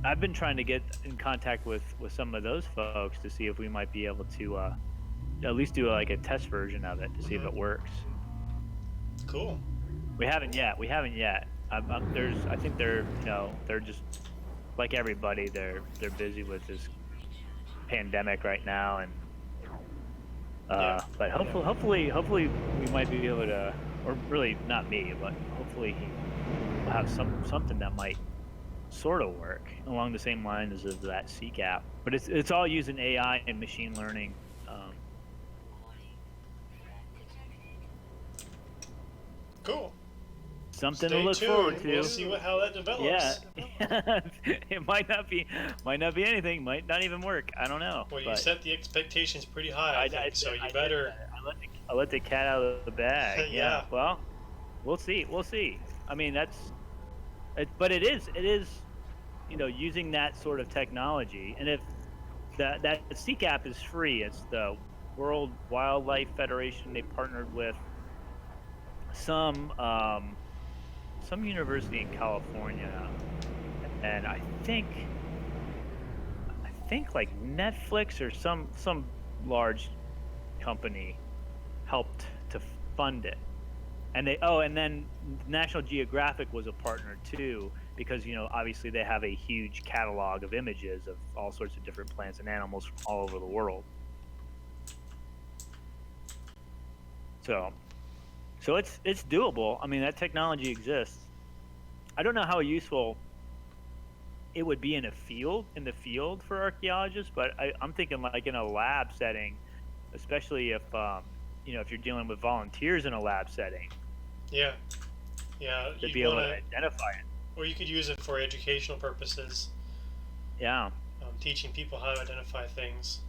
S1: I've been trying to get in contact with some of those folks to see if we might be able to at least do like a test version of it to see if
S2: Mm-hmm.
S1: it works.
S2: Cool.
S1: We haven't yet. We haven't yet. I think they're they're just like everybody. They're busy with this pandemic right now, and
S2: Yeah.
S1: but hopefully we might be able to, or really not me, but hopefully we'll have something that might sort of work along the same lines as that CCAP. But it's all using AI and machine learning.
S2: Cool.
S1: Something
S2: Stay
S1: to look
S2: tuned.
S1: forward to.
S2: We'll see how that develops.
S1: Yeah, it might not be anything. Might not even work. I don't know.
S2: Well, you
S1: but
S2: set the expectations pretty high, I think, so you better.
S1: I let the cat out of the bag.
S2: Yeah.
S1: Well, we'll see. We'll see. I mean, but it is using that sort of technology, and if that CCAP is free. It's the World Wildlife Federation. They partnered with some university in California, and I think like Netflix or some large company helped to fund it. And and then National Geographic was a partner too, because obviously they have a huge catalog of images of all sorts of different plants and animals from all over the world. So it's doable. I mean, that technology exists. I don't know how useful it would be in the field for archaeologists, but I'm thinking like in a lab setting, especially if if you're dealing with volunteers in a lab setting.
S2: Yeah. Yeah.
S1: To be able to identify it.
S2: Or you could use it for educational purposes.
S1: Yeah.
S2: Teaching people how to identify things.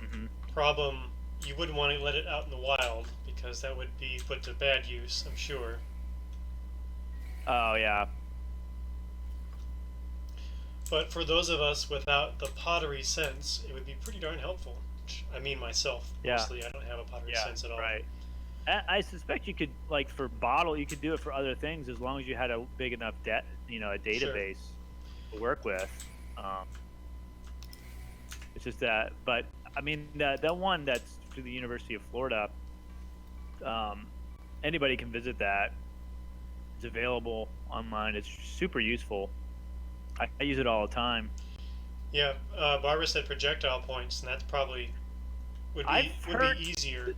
S1: Mm-hmm.
S2: Problem, you wouldn't want to let it out in the wild because that would be put to bad use, I'm sure.
S1: Oh, yeah.
S2: But for those of us without the pottery sense, it would be pretty darn helpful. I mean myself, mostly. I don't have a pottery sense at all.
S1: Right. I suspect you could, like for you could do it for other things as long as you had a big enough a database to work with. It's just that, but I mean, that one that's through the University of Florida, anybody can visit that. It's available online. It's super useful. I use it all the time.
S2: Yeah, Barbara said projectile points, and that's probably would be easier.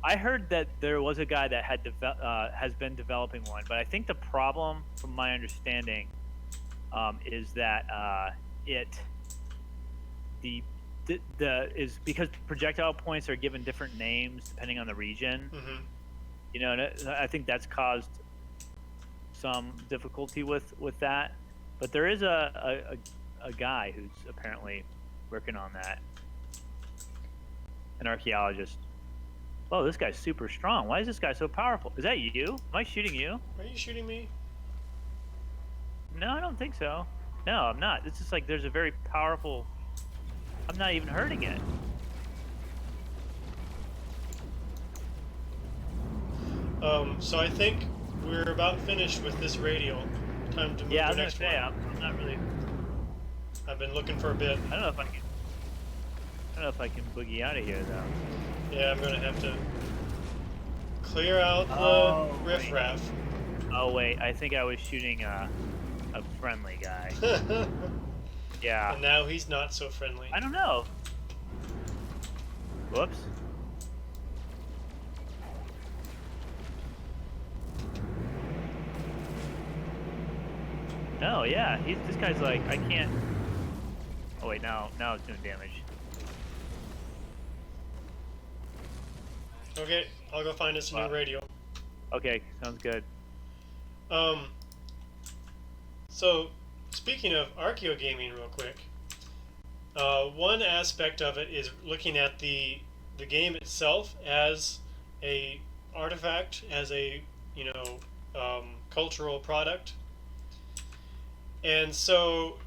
S1: I heard that there was a guy that has been developing one, but I think the problem, from my understanding, is that is because projectile points are given different names depending on the region.
S2: Mm-hmm.
S1: And I think that's caused some difficulty with that. But there is a guy who's apparently working on that, an archaeologist. Whoa, this guy's super strong. Why is this guy so powerful? Is that you? Am I shooting you?
S2: Are you shooting me?
S1: No, I don't think so. No, I'm not. It's just like there's a very powerful... I'm not even hurting it.
S2: So I think we're about finished with this radial. Time to move to the next one.
S1: I'm not really...
S2: I've been looking for a bit.
S1: I don't know if I can boogie out of here, though.
S2: Yeah, I'm going to have to clear out the riffraff.
S1: Oh, wait. I think I was shooting a friendly guy. Yeah.
S2: And now he's not so friendly.
S1: I don't know. Whoops. No, yeah. This guy's like, I can't... Oh, wait. Now it's doing damage.
S2: Okay, I'll go find us a new radio.
S1: Okay, sounds good.
S2: So, speaking of archaeogaming real quick, one aspect of it is looking at the game itself as a artifact, as a cultural product. And so,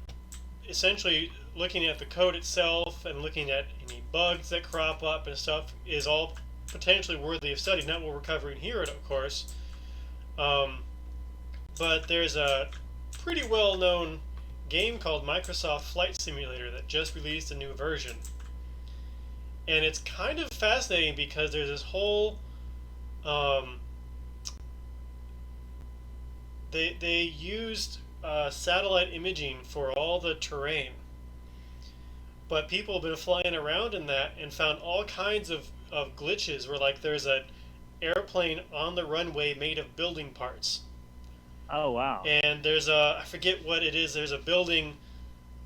S2: essentially, looking at the code itself and looking at any bugs that crop up and stuff is all potentially worthy of study. Not what we're covering here, of course. But there's a pretty well-known game called Microsoft Flight Simulator that just released a new version. And it's kind of fascinating because there's this whole um, they used satellite imaging for all the terrain, but people have been flying around in that and found all kinds of glitches where like there's an airplane on the runway made of building parts.
S1: Oh wow.
S2: And there's I forget what it is, there's a building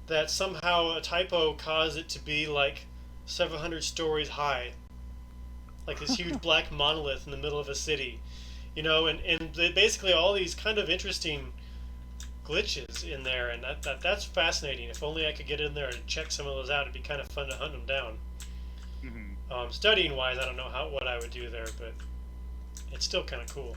S2: that somehow a typo caused it to be like several hundred stories high, like this huge black monolith in the middle of a city, and basically all these kind of interesting glitches in there, and that's fascinating. If only I could get in there and check some of those out, it'd be kind of fun to hunt them down. Studying wise, I don't know what I would do there, but it's still kind of cool.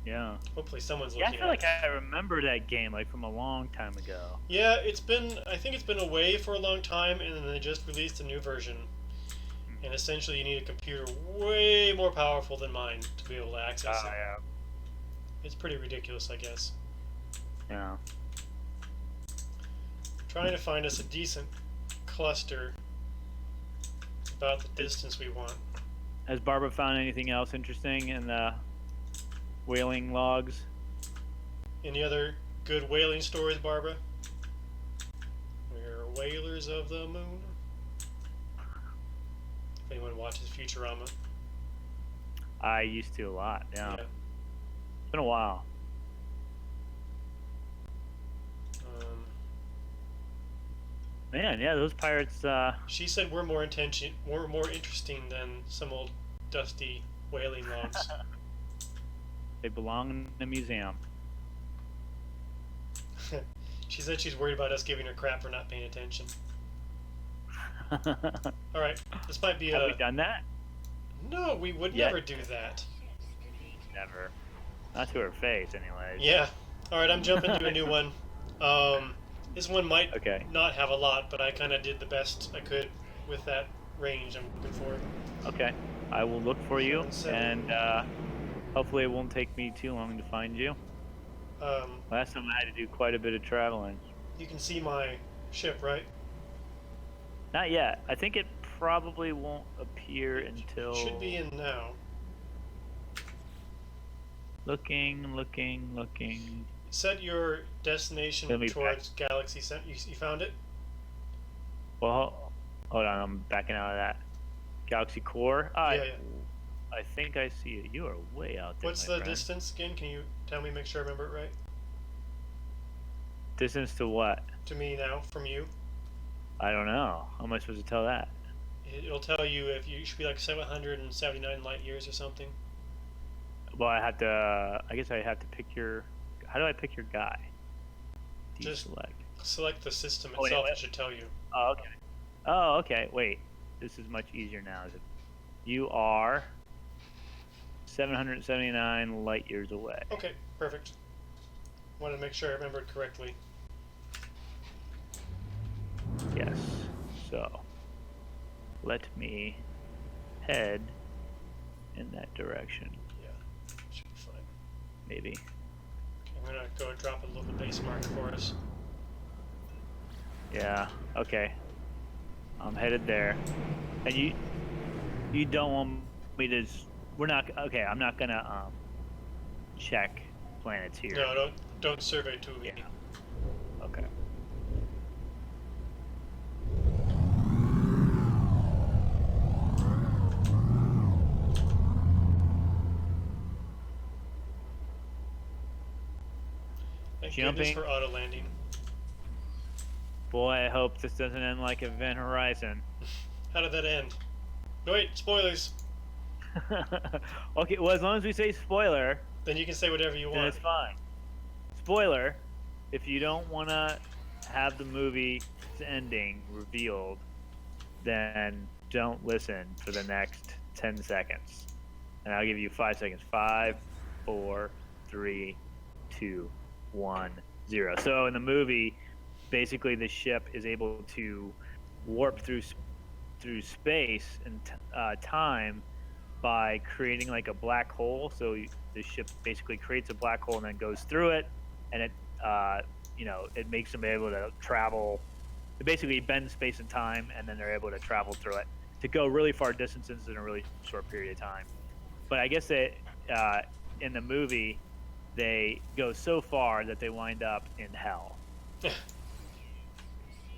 S1: Yeah.
S2: Hopefully someone's
S1: Yeah,
S2: looking
S1: I feel
S2: at
S1: like
S2: it.
S1: I remember that game like from a long time ago.
S2: Yeah, I think it's been away for a long time, and then they just released a new version. And essentially you need a computer way more powerful than mine to be able to access it.
S1: Yeah.
S2: It's pretty ridiculous, I guess.
S1: Yeah.
S2: Trying to find us a decent cluster about the distance we want.
S1: Has Barbara found anything else interesting in the whaling logs?
S2: Any other good whaling stories, Barbara? We're whalers of the moon. If anyone watches Futurama.
S1: I used to a lot, yeah.
S2: Yeah.
S1: It's been a while. Man, yeah, those pirates,
S2: She said we're more interesting than some old dusty whaling logs.
S1: they belong in a museum.
S2: She said she's worried about us giving her crap for not paying attention. Alright, this might be
S1: Have we done that?
S2: No, we would
S1: Yet?
S2: never do that.
S1: Never. Not to her face, anyways.
S2: Yeah. Alright, I'm jumping to a new one. This one might not have a lot, but I kind of did the best I could with that range I'm looking for.
S1: Okay. I will look for you, and hopefully it won't take me too long to find you. Last time I had to do quite a bit of traveling.
S2: You can see my ship, right?
S1: Not yet. I think it probably won't appear until...
S2: Should be in now.
S1: Looking.
S2: Set your destination towards Galaxy Center. You found it?
S1: Well, hold on. I'm backing out of that. Galaxy Core?
S2: Yeah.
S1: I think I see it. You are way out there.
S2: What's the distance again? Can you tell me, make sure I remember it right?
S1: Distance to what?
S2: To me now, from you.
S1: I don't know. How am I supposed to tell that?
S2: It'll tell you if you should be like 779 light years or something.
S1: Well, I guess I have to pick your... How do I pick your guy?
S2: Just
S1: Deselect.
S2: Select the system itself. It should tell you.
S1: Oh, okay. Wait. This is much easier now. You are 779 light years away.
S2: Okay, perfect. Wanted to make sure I remembered correctly.
S1: Yes. So, let me head in that direction.
S2: Yeah, should be fine.
S1: Maybe.
S2: Okay, I'm gonna go and drop a little base mark for us.
S1: Yeah. Okay. I'm headed there. And you don't want me to... We're not... Okay, I'm not gonna check planets here.
S2: No, don't survey too many.
S1: Yeah. Okay.
S2: Thank goodness for auto landing.
S1: Boy, I hope this doesn't end like Event Horizon.
S2: How did that end? No, wait, spoilers.
S1: Okay, well, as long as we say spoiler,
S2: then you can say whatever you want.
S1: It's fine. Spoiler, if you don't want to have the movie's ending revealed, then don't listen for the next 10 seconds. And I'll give you 5 seconds. 5, 4, 3, 2, 1, 0. So in the movie, basically the ship is able to warp through space and time by creating like a black hole. So the ship basically creates a black hole and then goes through it, and it it makes them able to travel. It basically bends space and time, and then they're able to travel through it to go really far distances in a really short period of time. But I guess that in the movie, they go so far that they wind up in hell.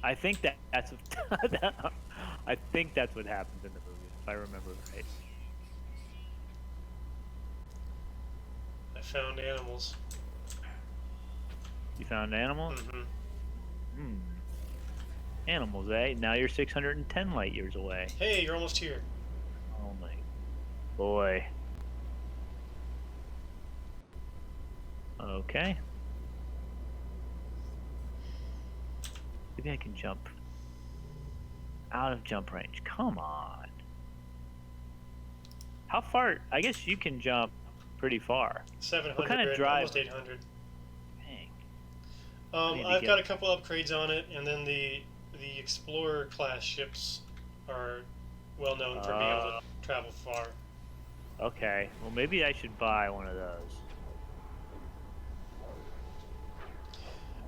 S1: I think that's I think that's what happens in the movie, if I remember right.
S2: I found animals.
S1: You found animals?
S2: Mm-hmm.
S1: Animals, eh? Now you're 610 light years away.
S2: Hey, you're almost here.
S1: Oh my boy. Okay. Maybe I can jump out of jump range. Come on. How far? I guess you can jump pretty far.
S2: 700,
S1: what kind of drive?
S2: Almost 800.
S1: Dang.
S2: I've got a couple upgrades on it, and then the Explorer class ships are well known for being able to travel far.
S1: Okay. Well, maybe I should buy one of those.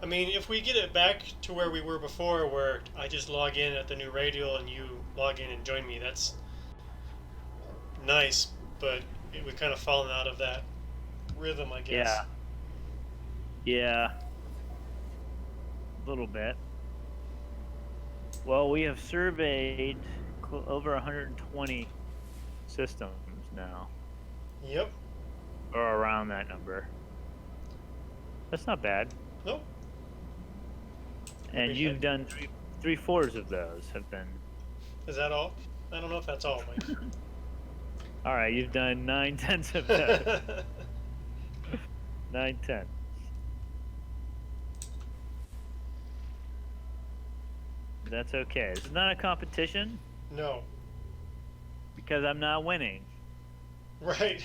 S2: I mean, if we get it back to where we were before, where I just log in at the new radial and you log in and join me, that's nice, but we've kind of fallen out of that rhythm, I guess.
S1: Yeah. A little bit. Well, we have surveyed over 120 systems now.
S2: Yep.
S1: Or around that number. That's not bad.
S2: Nope.
S1: And you've done three-fourths of those have been.
S2: Is that all? I don't know if that's all, Mike.
S1: All right, you've done 9/10 of those. 9/10. That's okay. This is not a competition.
S2: No.
S1: Because I'm not winning.
S2: Right.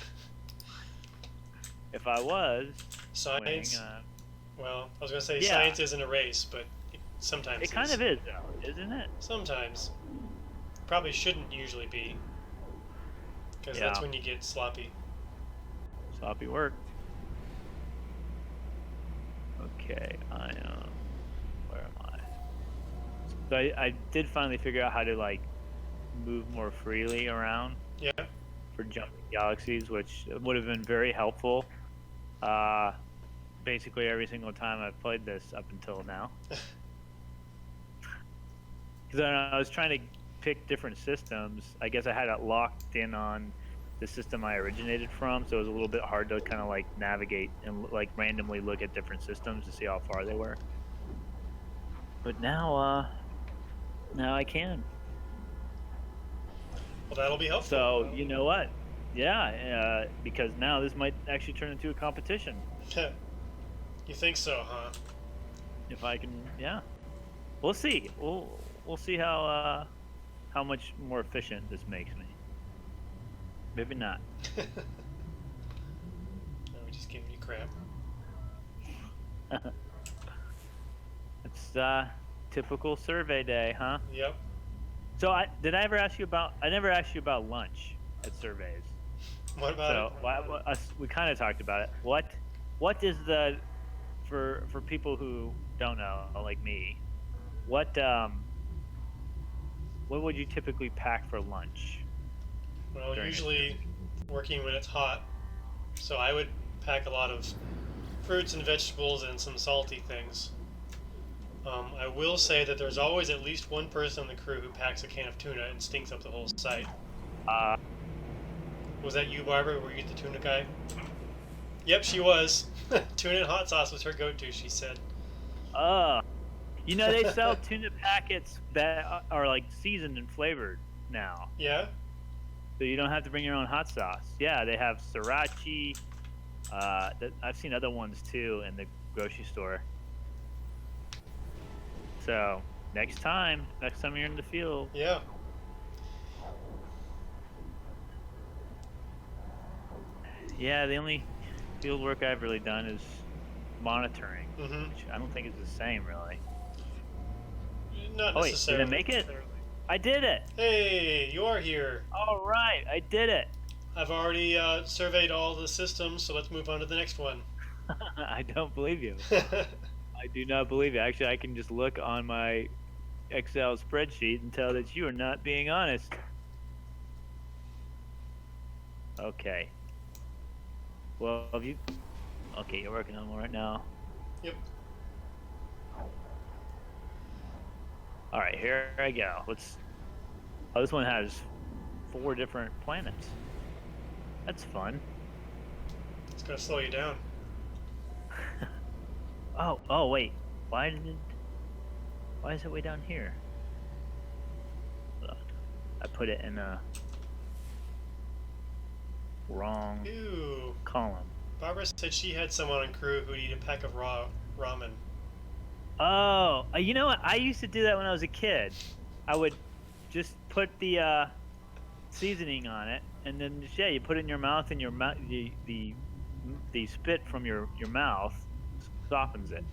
S1: If I was
S2: science.
S1: winning,
S2: well, I was gonna say science isn't a race, but sometimes
S1: it kind of is, though, isn't it?
S2: Sometimes. Probably shouldn't usually be. Because that's when you get sloppy.
S1: Sloppy work. Okay, where am I? So I did finally figure out how to like move more freely around.
S2: Yeah.
S1: For jumping galaxies, which would have been very helpful. Basically every single time I've played this up until now. Because I was trying to pick different systems. I guess I had it locked in on the system I originated from, so it was a little bit hard to kind of like navigate and like randomly look at different systems to see how far they were. But now I can.
S2: Well, that'll be helpful.
S1: So you know what? Yeah, because now this might actually turn into a competition.
S2: You think so, huh?
S1: If I can, yeah. We'll see. We'll see how much more efficient this makes me. Maybe not.
S2: No, we're just giving you crap.
S1: It's typical survey day, huh?
S2: Yep.
S1: So I never asked you about lunch at surveys.
S2: What about it?
S1: We kind of talked about it. What is for people who don't know, like me, what would you typically pack for lunch?
S2: Well, usually working when it's hot, so I would pack a lot of fruits and vegetables and some salty things. I will say that there's always at least one person on the crew who packs a can of tuna and stinks up the whole site. Was that you, Barbara? Were you the tuna guy? Yep, she was. Tuna and hot sauce was her go-to, she said.
S1: They sell tuna packets that are like seasoned and flavored now.
S2: Yeah?
S1: So you don't have to bring your own hot sauce. Yeah, they have sriracha. I've seen other ones too in the grocery store. So next time you're in the field.
S2: Yeah.
S1: Yeah, the only field work I've really done is monitoring,
S2: Mm-hmm.
S1: which I don't think is the same really.
S2: Not
S1: Wait,
S2: necessarily.
S1: did I make it? I did it!
S2: Hey, you are here.
S1: All right, I did it!
S2: I've already surveyed all the systems, so let's move on to the next one.
S1: I don't believe you. I do not believe it. Actually, I can just look on my Excel spreadsheet and tell that you are not being honest. Okay. Well, have you? Okay, you're working on one right now.
S2: Yep.
S1: All right, here I go. Let's. Oh, this one has 4 different planets. That's fun.
S2: It's gonna slow you down.
S1: Oh, wait. Why is it way down here? Hold on. I put it in a wrong
S2: Ew.
S1: column.
S2: Barbara said she had someone on crew who'd eat a pack of raw ramen.
S1: Oh, you know what? I used to do that when I was a kid. I would just put the seasoning on it, and then just, yeah, you put it in your mouth, and your mouth, the spit from your mouth softens it,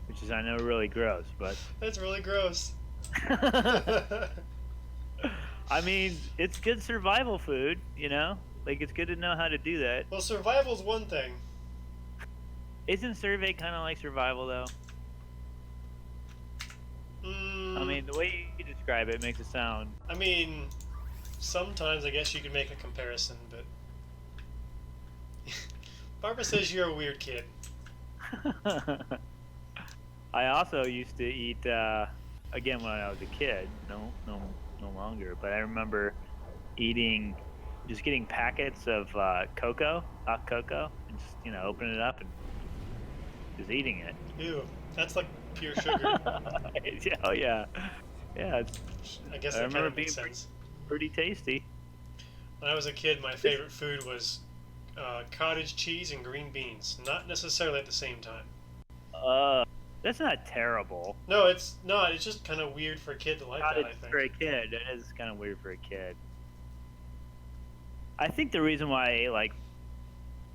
S1: which is, I know, really gross, but
S2: That's really gross.
S1: I mean, it's good survival food, you know? Like, it's good to know how to do that.
S2: Well, survival's one thing.
S1: Isn't survey kind of like survival, though? I mean, the way you describe it makes it sound...
S2: I mean, sometimes I guess you could make a comparison, but... Barbara says you're a weird kid.
S1: I also used to eat, again, when I was a kid, no longer, but I remember eating, just getting packets of cocoa, hot cocoa, and just, opening it up and just eating it.
S2: Ew, that's like pure sugar.
S1: Yeah, oh yeah. Yeah,
S2: I guess
S1: I
S2: that
S1: remember
S2: kind of
S1: being
S2: makes sense.
S1: pretty tasty.
S2: When I was a kid, my favorite food was cottage cheese and green beans. Not necessarily at the same time.
S1: That's not terrible.
S2: No, it's not. It's just kind of weird for a kid to like that, I think.
S1: For a kid, it is kind of weird for a kid. I think the reason why I ate, like,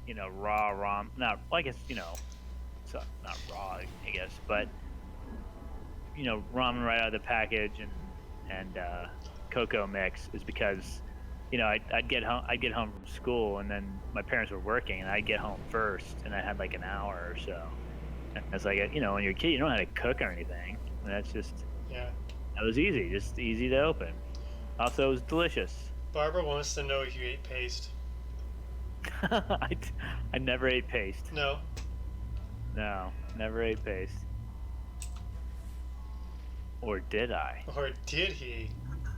S1: raw ramen, not, well, I guess, so not raw, I guess, but, ramen right out of the package and cocoa mix is because, I'd get home from school, and then my parents were working, and I'd get home first, and I had like an hour or so. And it's like, when you're a kid, you don't know how to cook or anything. And that's just,
S2: Yeah.
S1: that was easy, just easy to open. Also, it was delicious.
S2: Barbara wants to know if you ate paste.
S1: I never ate paste.
S2: No.
S1: No, never ate paste. Or did I?
S2: Or did he?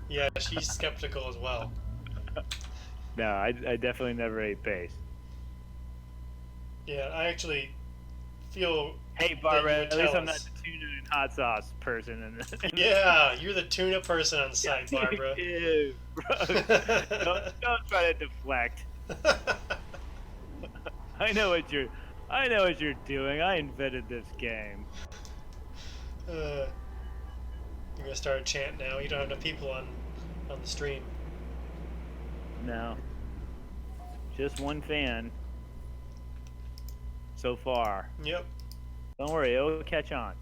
S2: Yeah, she's skeptical as well.
S1: No, I definitely never ate paste.
S2: Yeah, I actually feel...
S1: Hey, Barbara, at least I'm not the tuna and hot sauce person.
S2: Yeah, you're the tuna person on site, Barbara.
S1: Ew, bro. Don't try to deflect. I know what you're doing. I invented this game.
S2: You're gonna start a chant now. You don't have enough people on the stream.
S1: No. Just one fan. So far.
S2: Yep.
S1: Don't worry, it'll catch on.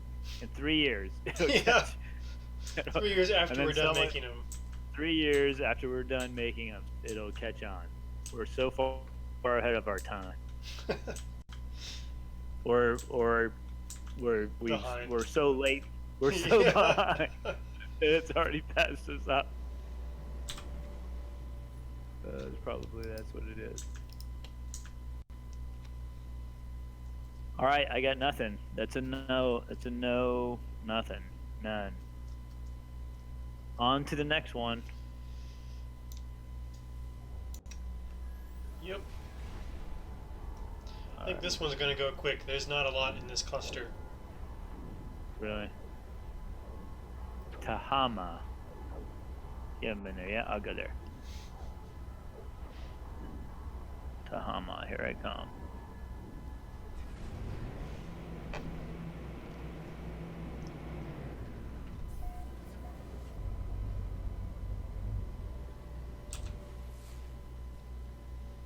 S1: In 3 years.
S2: Yeah. 3 years after we're done making them.
S1: 3 years after we're done making them, it'll catch on. We're so far ahead of our time. or we're so late. We're so behind. It's already passed us up. Probably that's what it is. All right, I got nothing. That's a no. That's a no. Nothing. None. On to the next one.
S2: Yep. I think this one's gonna go quick. There's not a lot in this cluster.
S1: Really? Tahama. Yeah, yeah, I'll go there. Tahama, here I come.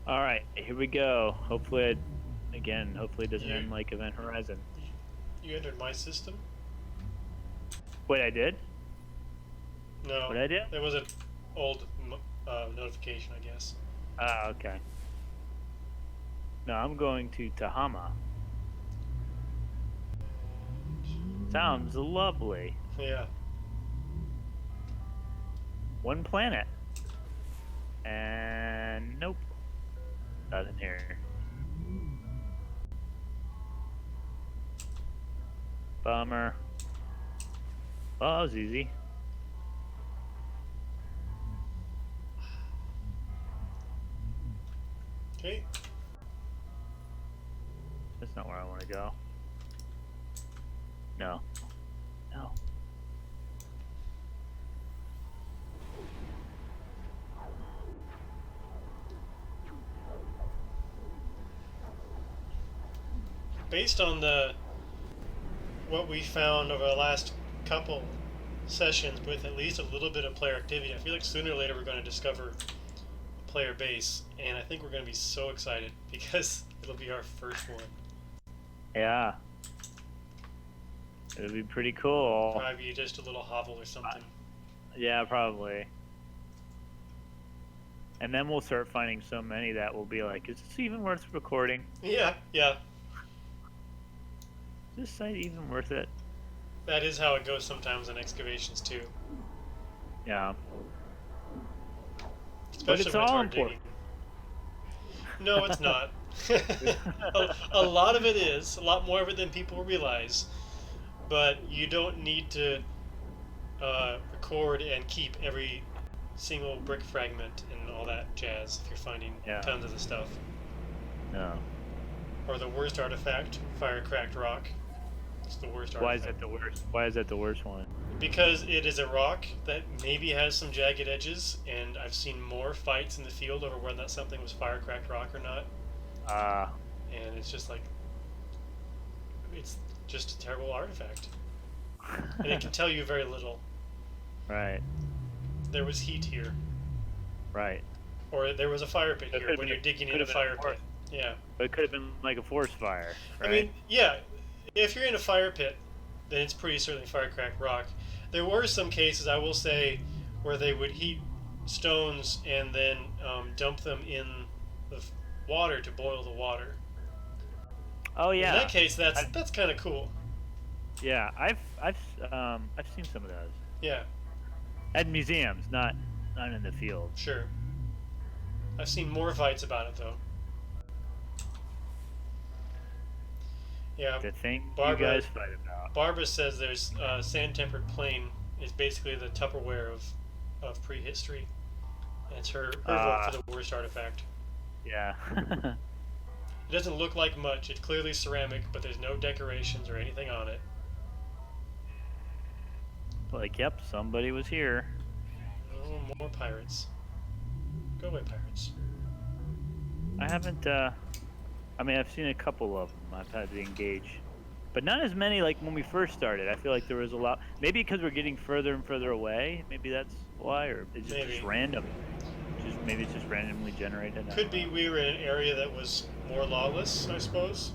S1: All right, here we go. Hopefully it doesn't end like Event Horizon.
S2: You entered my system?
S1: Wait, I did?
S2: No.
S1: What did I do?
S2: There was an old notification, I guess.
S1: Ah, okay. No, I'm going to Tahama. Sounds lovely.
S2: Yeah.
S1: One planet. And nope. Nothing here. Bummer. Well, that was easy.
S2: Okay.
S1: That's not where I want to go. No. No.
S2: Based on what we found over the last couple sessions with at least a little bit of player activity, I feel like sooner or later we're going to discover a player base, and I think we're going to be so excited because it'll be our first one.
S1: Yeah. It would be pretty cool.
S2: Probably just a little hovel or something.
S1: Yeah, probably. And then we'll start finding so many that we'll be like, is this even worth recording?
S2: Yeah, yeah.
S1: Is this site even worth it?
S2: That is how it goes sometimes in excavations too.
S1: Yeah.
S2: Especially
S1: But it's
S2: when
S1: all
S2: hard
S1: important.
S2: digging. No, it's not. a lot of it is, a lot more of it than people realize. But you don't need to record and keep every single brick fragment and all that jazz if you're finding tons of the stuff.
S1: No.
S2: Or the worst artifact, fire-cracked rock. It's the worst artifact.
S1: Why is that the worst? Why is that the worst one?
S2: Because it is a rock that maybe has some jagged edges, and I've seen more fights in the field over whether that something was fire-cracked rock or not. And it's just like, it's just a terrible artifact. And it can tell you very little.
S1: Right.
S2: There was heat here.
S1: Right.
S2: Or there was a fire pit here when you're digging in a fire pit. Yeah.
S1: But it could have been like a forest fire, right?
S2: I mean, yeah. If you're in a fire pit, then it's pretty certainly fire-cracked rock. There were some cases, I will say, where they would heat stones and then dump them in the water to boil the water.
S1: Oh yeah.
S2: In that case, that's kind of cool.
S1: Yeah, I've seen some of those.
S2: Yeah.
S1: At museums, not in the field.
S2: Sure. I've seen more fights about it though. Yeah.
S1: The thing
S2: Barbara,
S1: you guys fight about.
S2: Barbara says there's sand-tempered plain is basically the Tupperware of prehistory. And it's her vote for the worst artifact.
S1: Yeah.
S2: It doesn't look like much. It's clearly ceramic, but there's no decorations or anything on it.
S1: Like, yep, somebody was here.
S2: Oh, more pirates. Go away, pirates.
S1: I haven't, I mean, I've seen a couple of them I've had to engage. But not as many like when we first started. I feel like there was a lot. Maybe because we're getting further and further away. Maybe that's why, or is it just random? Maybe it's just randomly generated.
S2: Could be we were in an area that was more lawless, I suppose.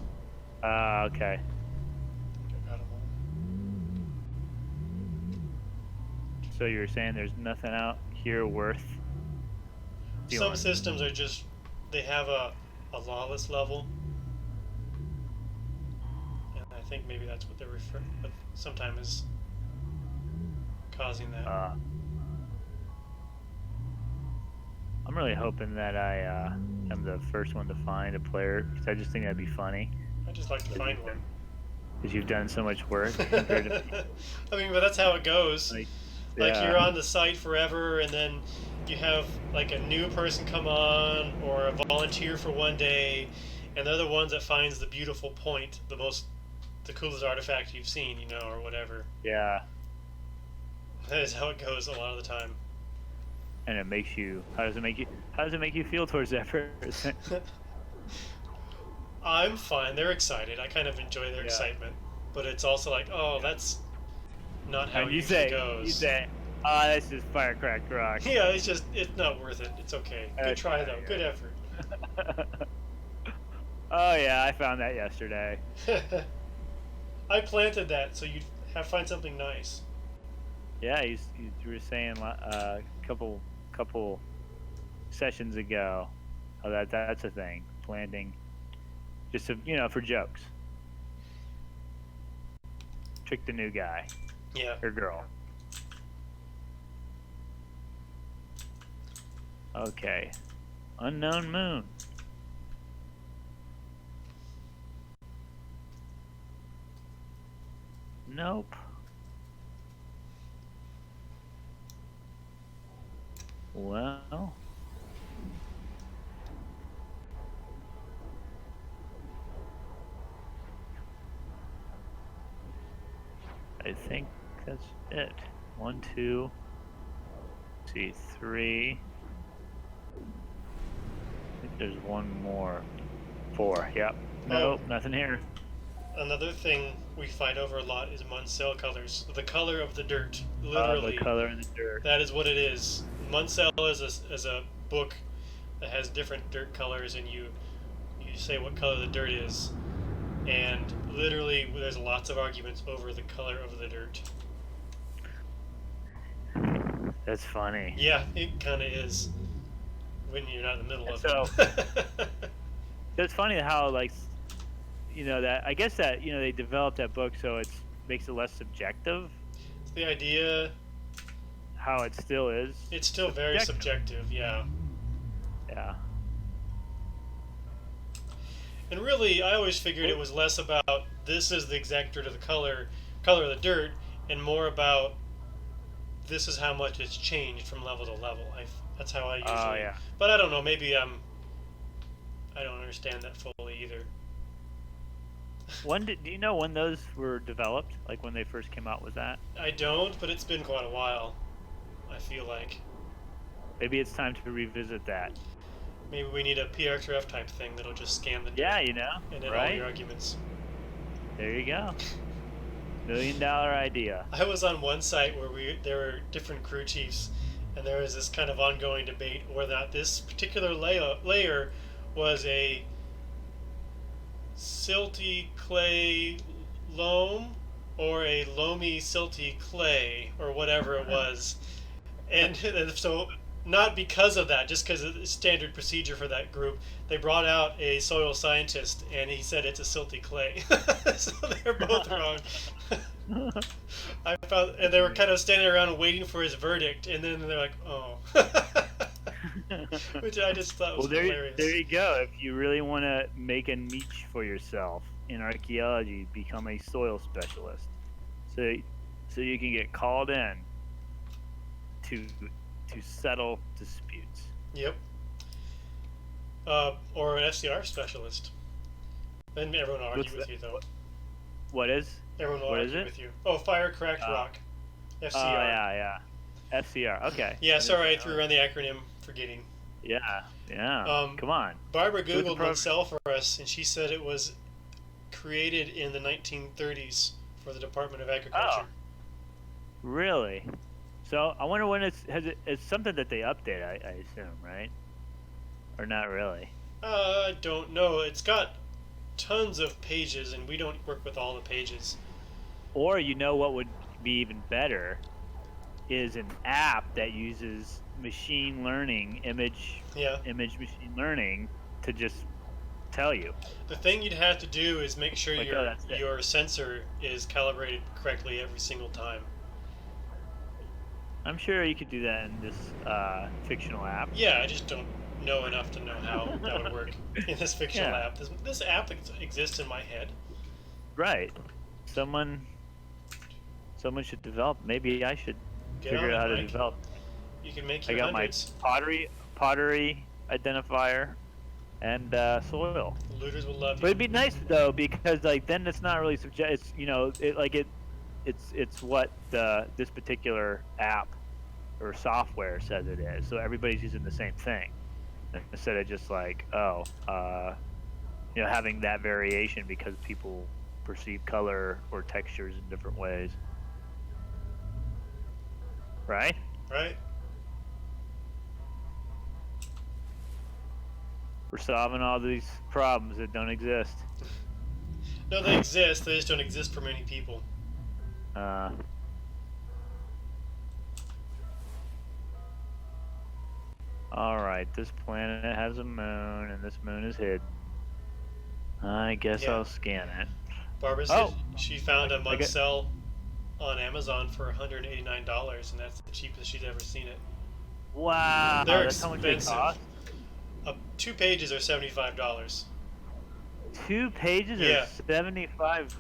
S1: Okay. So you're saying there's nothing out here worth stealing?
S2: Some systems are just, they have a lawless level. And I think maybe that's what they're but sometimes is causing that.
S1: I'm really hoping that I am the first one to find a player, because I just think that'd be funny.
S2: I just like to find one.
S1: Because you've done so much work compared to me.
S2: I mean, but that's how it goes. Like you're on the site forever, and then you have like a new person come on, or a volunteer for one day, and they're the ones that finds the beautiful point, the coolest artifact you've seen, or whatever.
S1: Yeah.
S2: That is how it goes a lot of the time.
S1: And it makes you. How does it make you feel towards that person?
S2: I'm fine. They're excited. I kind of enjoy their excitement, but it's also like, oh, that's not how it usually goes.
S1: You say, that's just fire-cracked rock.
S2: Yeah, it's not worth it. It's okay. Good try though. Good effort.
S1: Oh yeah, I found that yesterday.
S2: I planted that so you'd find something nice.
S1: Yeah, you were saying a couple sessions ago, that's a thing, planting, just to, for jokes. trick the new guy
S2: Yeah.
S1: or girl. Okay. Unknown moon. Nope. Well. I think that's it. 1, 2. See, 3. I think there's one more. 4. Yep. Nope. Nothing here.
S2: Another thing we fight over a lot is Munsell colors. The color of the dirt. Literally.
S1: The color of the dirt.
S2: That is what it is. Munsell is a book that has different dirt colors, and you say what color the dirt is. And literally, there's lots of arguments over the color of the dirt.
S1: That's funny.
S2: Yeah, it kind of is when you're not in the middle of
S1: it. It's funny how, like, that I guess that they developed that book so it makes it less subjective.
S2: It's the idea.
S1: How it still is.
S2: It's still very subjective. Yeah.
S1: Yeah.
S2: And really, I always figured it was less about this is the exact dirt of the color of the dirt, and more about this is how much it's changed from level to level. That's how I usually.
S1: Oh yeah.
S2: But I don't know. Maybe I don't understand that fully either.
S1: Do you know when those were developed? Like when they first came out? Was that?
S2: I don't, but it's been quite a while. I feel like.
S1: Maybe it's time to revisit that.
S2: Maybe we need a PRTF type thing that'll just scan the dirt.
S1: Yeah,
S2: and then
S1: right?
S2: all your arguments.
S1: There you go. $1 million idea.
S2: I was on one site where there were different crew chiefs, and there was this kind of ongoing debate whether or not this particular layer was a silty clay loam or a loamy silty clay or whatever it was. And so not because of that, just because it's standard procedure for that group, they brought out a soil scientist and he said it's a silty clay. So they're both wrong. And they were kind of standing around waiting for his verdict, and then they're like, oh. Which I just thought was hilarious.
S1: There you go. If you really want to make a niche for yourself in archaeology, become a soil specialist. So you can get called in to settle disputes.
S2: Yep. Or an FCR specialist. Then everyone will argue with you, though.
S1: What is?
S2: Everyone will argue with you. Oh, fire cracked rock. FCR.
S1: Oh, yeah. FCR. Okay.
S2: Yeah, sorry, I threw around the acronym, forgetting.
S1: Yeah. Come on.
S2: Barbara Googled Munsell for us, and she said it was created in the 1930s for the Department of Agriculture.
S1: Oh. Really? So I wonder when it's something that they update, I assume, right? Or not really?
S2: I don't know. It's got tons of pages, and we don't work with all the pages.
S1: Or what would be even better is an app that uses machine learning, image machine learning to just tell you.
S2: The thing you'd have to do is make sure your sensor is calibrated correctly every single time.
S1: I'm sure you could do that in this fictional app.
S2: Yeah, I just don't know enough to know how that would work in this fictional app. This app exists in my head.
S1: Right. Someone should develop. Maybe I should figure out how to develop.
S2: You can make your hundreds.
S1: I got my pottery identifier and soil.
S2: Looters will love you.
S1: But it'd be nice though, because then it's not really subject. It's what this particular app or software says it is. So everybody's using the same thing instead of just having that variation because people perceive color or textures in different ways. Right?
S2: Right.
S1: We're solving all these problems that don't exist.
S2: No, they exist. They just don't exist for many people.
S1: Alright, this planet has a moon, and this moon is hidden. I guess I'll scan it.
S2: Barbara said she found a Munsell on Amazon for $189, and that's the cheapest she's ever seen it.
S1: Wow,
S2: They're
S1: that's how much they
S2: expensive.
S1: cost?
S2: 2 pages are $75.
S1: 2 pages
S2: Yeah.
S1: are $75?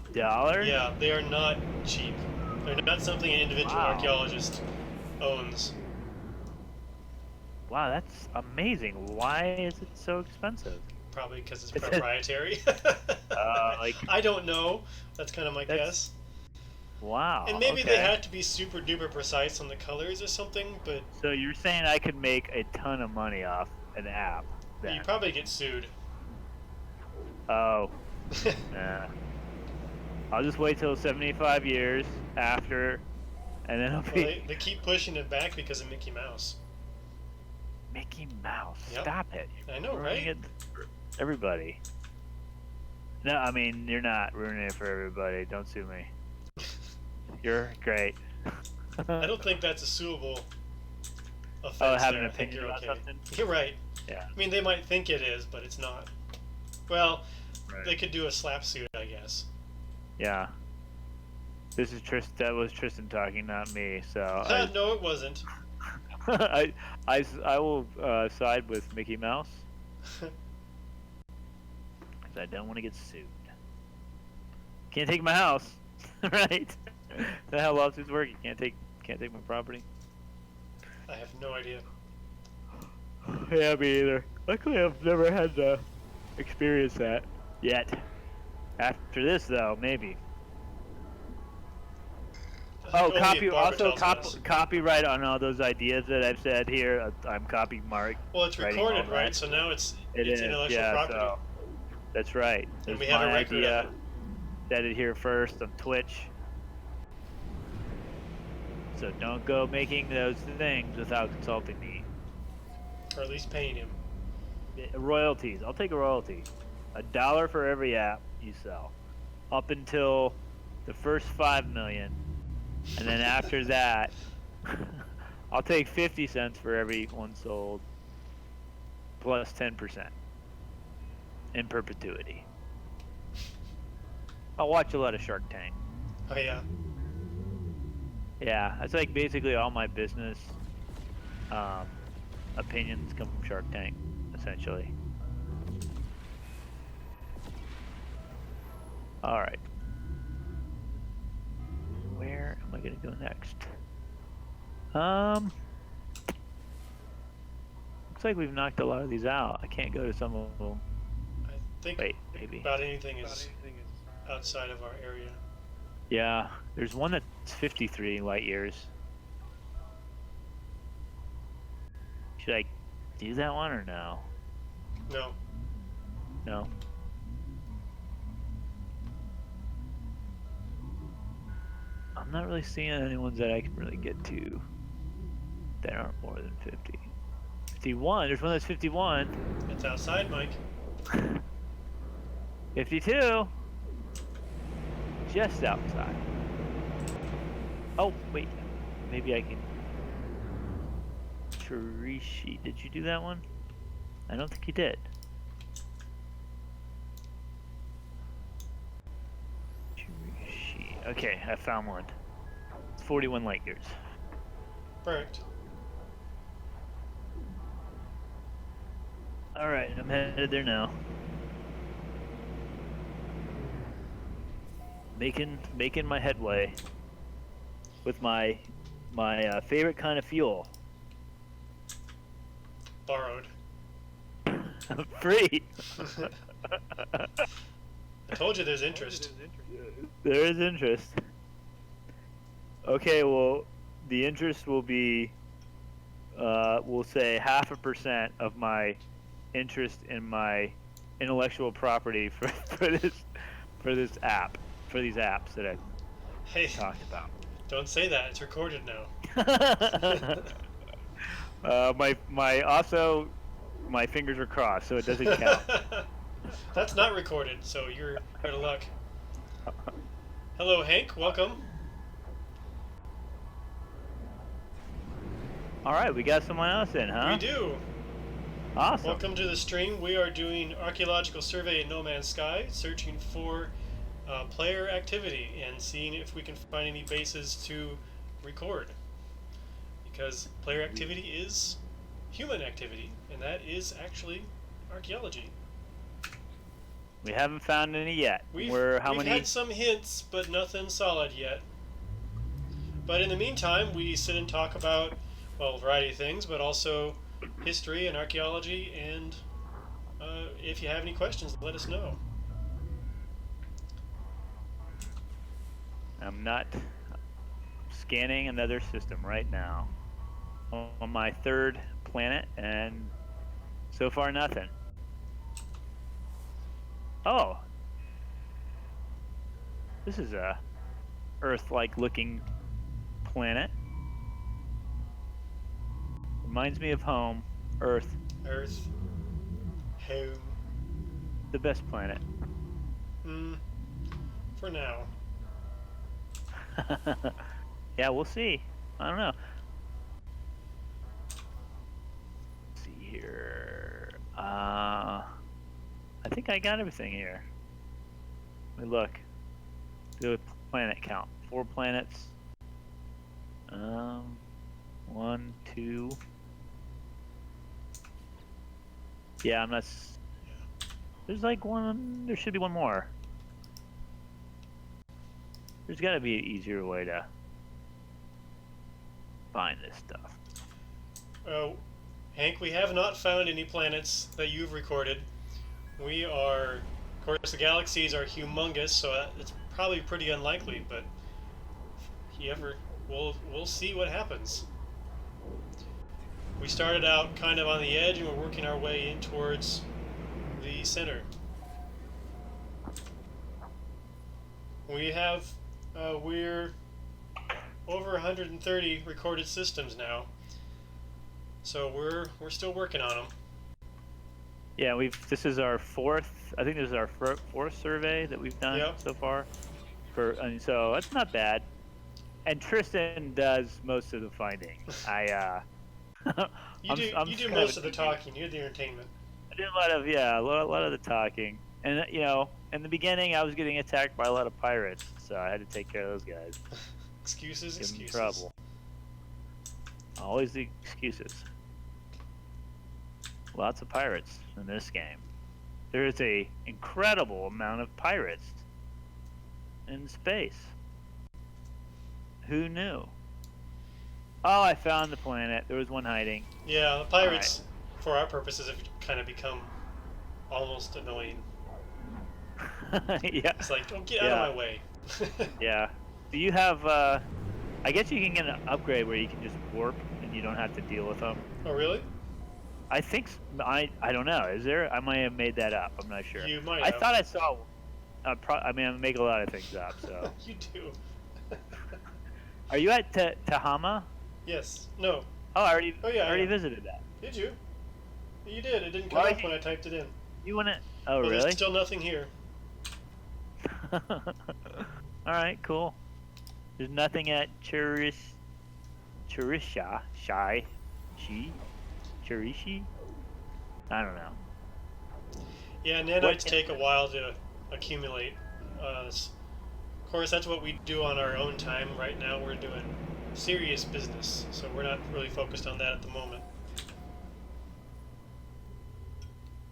S2: Yeah, they are not cheap. They're not something an individual
S1: Wow.
S2: archaeologist owns.
S1: Wow, that's amazing. Why is it so expensive?
S2: Probably because it's proprietary.
S1: Like,
S2: I don't know. That's kind of my
S1: That's-
S2: guess.
S1: wow.
S2: And maybe
S1: okay.
S2: they had to be super duper precise on the colors or something, but
S1: So you're saying I could make a ton of money off an app then?
S2: you probably get sued.
S1: Oh, nah. I'll just wait till 75 years after, and then I'll
S2: Well,
S1: be...
S2: they keep pushing it back because of Mickey Mouse.
S1: Mickey Mouse,
S2: Yep.
S1: stop it.
S2: I know,
S1: Ruining
S2: right?
S1: it for everybody. No, I mean, you're not ruining it for everybody. Don't sue me. You're great.
S2: I don't think that's a suable offense.
S1: Oh, have
S2: there.
S1: an
S2: I think
S1: opinion
S2: you're
S1: about
S2: okay.
S1: something?
S2: You're right.
S1: Yeah.
S2: I mean, they might think it is, but it's not. Well,
S1: Right.
S2: they could do a slap suit, I guess.
S1: Yeah. This is that was Tristan talking, not me. So
S2: No, it wasn't.
S1: I will side with Mickey Mouse because I don't want to get sued. Can't take my house, right? That's how lawsuits work. You can't take my property.
S2: I have no idea.
S1: Yeah, me either. Luckily, I've never had to experience that yet. After this, though, maybe. Oh,
S2: Only if Barbara tells us.
S1: copyright on all those ideas that I've said here. I'm copy mark.
S2: Well, it's
S1: writing
S2: recorded,
S1: all
S2: right?
S1: that.
S2: So now it's
S1: It is,
S2: intellectual
S1: yeah.
S2: property.
S1: So that's right.
S2: And
S1: There's
S2: we have a
S1: my
S2: record
S1: idea.
S2: of it.
S1: Said it here first on Twitch. So don't go making those things without consulting me.
S2: Or at least paying him.
S1: Royalties. I'll take a royalty. $1 for every app you sell, up until the first 5 million, and then after that, I'll take 50 cents for every one sold, plus 10% in perpetuity. I'll watch a lot of Shark Tank.
S2: Oh yeah.
S1: Yeah, that's like basically all my business opinions come from Shark Tank, essentially. All right. Where am I gonna go next? Looks like we've knocked a lot of these out. I can't go to some of them.
S2: I think
S1: Wait, maybe.
S2: about anything is outside of our area.
S1: Yeah, there's one that's 53 light years. Should I do that one or no?
S2: No.
S1: No. I'm not really seeing any ones that I can really get to that aren't more than 50. 51. There's one that's 51.
S2: It's outside, Mike.
S1: 52. Just outside. Oh, wait. Maybe I can. Chirishi. Did you do that one? I don't think you did. Chirishi. Okay, I found one. It's 41 light years.
S2: Perfect.
S1: Alright, I'm headed there now. Making my headway with my favorite kind of fuel.
S2: Borrowed.
S1: Free.
S2: I told you there's interest.
S1: There is interest. Okay, the interest will be, we'll say 0.5% of my interest in my intellectual property for this app, for these apps that I
S2: Hey,
S1: talked about.
S2: don't say that. It's recorded now.
S1: My fingers are crossed, so it doesn't count.
S2: That's not recorded, so you're out of luck. Hello, Hank. Welcome.
S1: All right, we got someone else in, huh?
S2: We do.
S1: Awesome.
S2: Welcome to the stream. We are doing archaeological survey in No Man's Sky, searching for player activity and seeing if we can find any bases to record. Because player activity is human activity, and that is actually archaeology.
S1: We haven't found any yet.
S2: We've
S1: many?
S2: had some hints, but nothing solid yet. But in the meantime, we sit and talk about, well, a variety of things, but also history and archaeology, and if you have any questions, let us know.
S1: I'm not scanning another system right now. On my third planet, and so far nothing. Oh, this is a Earth-like looking planet. Reminds me of home, Earth.
S2: Earth. Home.
S1: The best planet.
S2: For now.
S1: Yeah, we'll see. I don't know. Let's see here. I think I got everything here. Let me look. Do a planet count. 4 planets. 1, 2. Yeah, I'm not. There's like one. There should be one more. There's got to be an easier way to find this stuff.
S2: Hank, we have not found any planets that you've recorded. We are, of course, the galaxies are humongous, so it's probably pretty unlikely. But if you ever, we'll see what happens. We started out kind of on the edge, and we're working our way in towards the center. We have, we're over 130 recorded systems now, so we're still working on them.
S1: Yeah, this is our 4th. I think this is our 4th survey that we've done so far. So that's not bad. And Tristan does most of the finding.
S2: You do most of the talking. You're the entertainment.
S1: I do a lot of the talking. And in the beginning, I was getting attacked by a lot of pirates, so I had to take care of those guys.
S2: Excuses.
S1: Give them trouble. Always the excuses. Lots of pirates in this game. There is a incredible amount of pirates in space. Who knew? Oh, I found the planet. There was one hiding.
S2: Yeah, the pirates, for our purposes, have kind of become almost annoying.
S1: Yeah.
S2: It's like, don't get out of my way.
S1: Yeah. Do you have, I guess you can get an upgrade where you can just warp and you don't have to deal with them.
S2: Oh, really?
S1: I think, I don't know. Is there? I might have made that up. I'm not sure.
S2: You might have.
S1: I thought I saw, I make a lot of things up, so.
S2: You do.
S1: Are you at Tahama?
S2: Yes. No.
S1: Oh, I already
S2: yeah.
S1: visited that.
S2: Did you? You did. It didn't come up when I typed it in.
S1: You want to? Oh,
S2: well,
S1: really?
S2: There's still nothing here.
S1: All right, cool. There's nothing at Chirishi? I don't know.
S2: Yeah, nanites take a while to accumulate. Of course, that's what we do on our own time. Right now, we're doing serious business, so we're not really focused on that at the moment.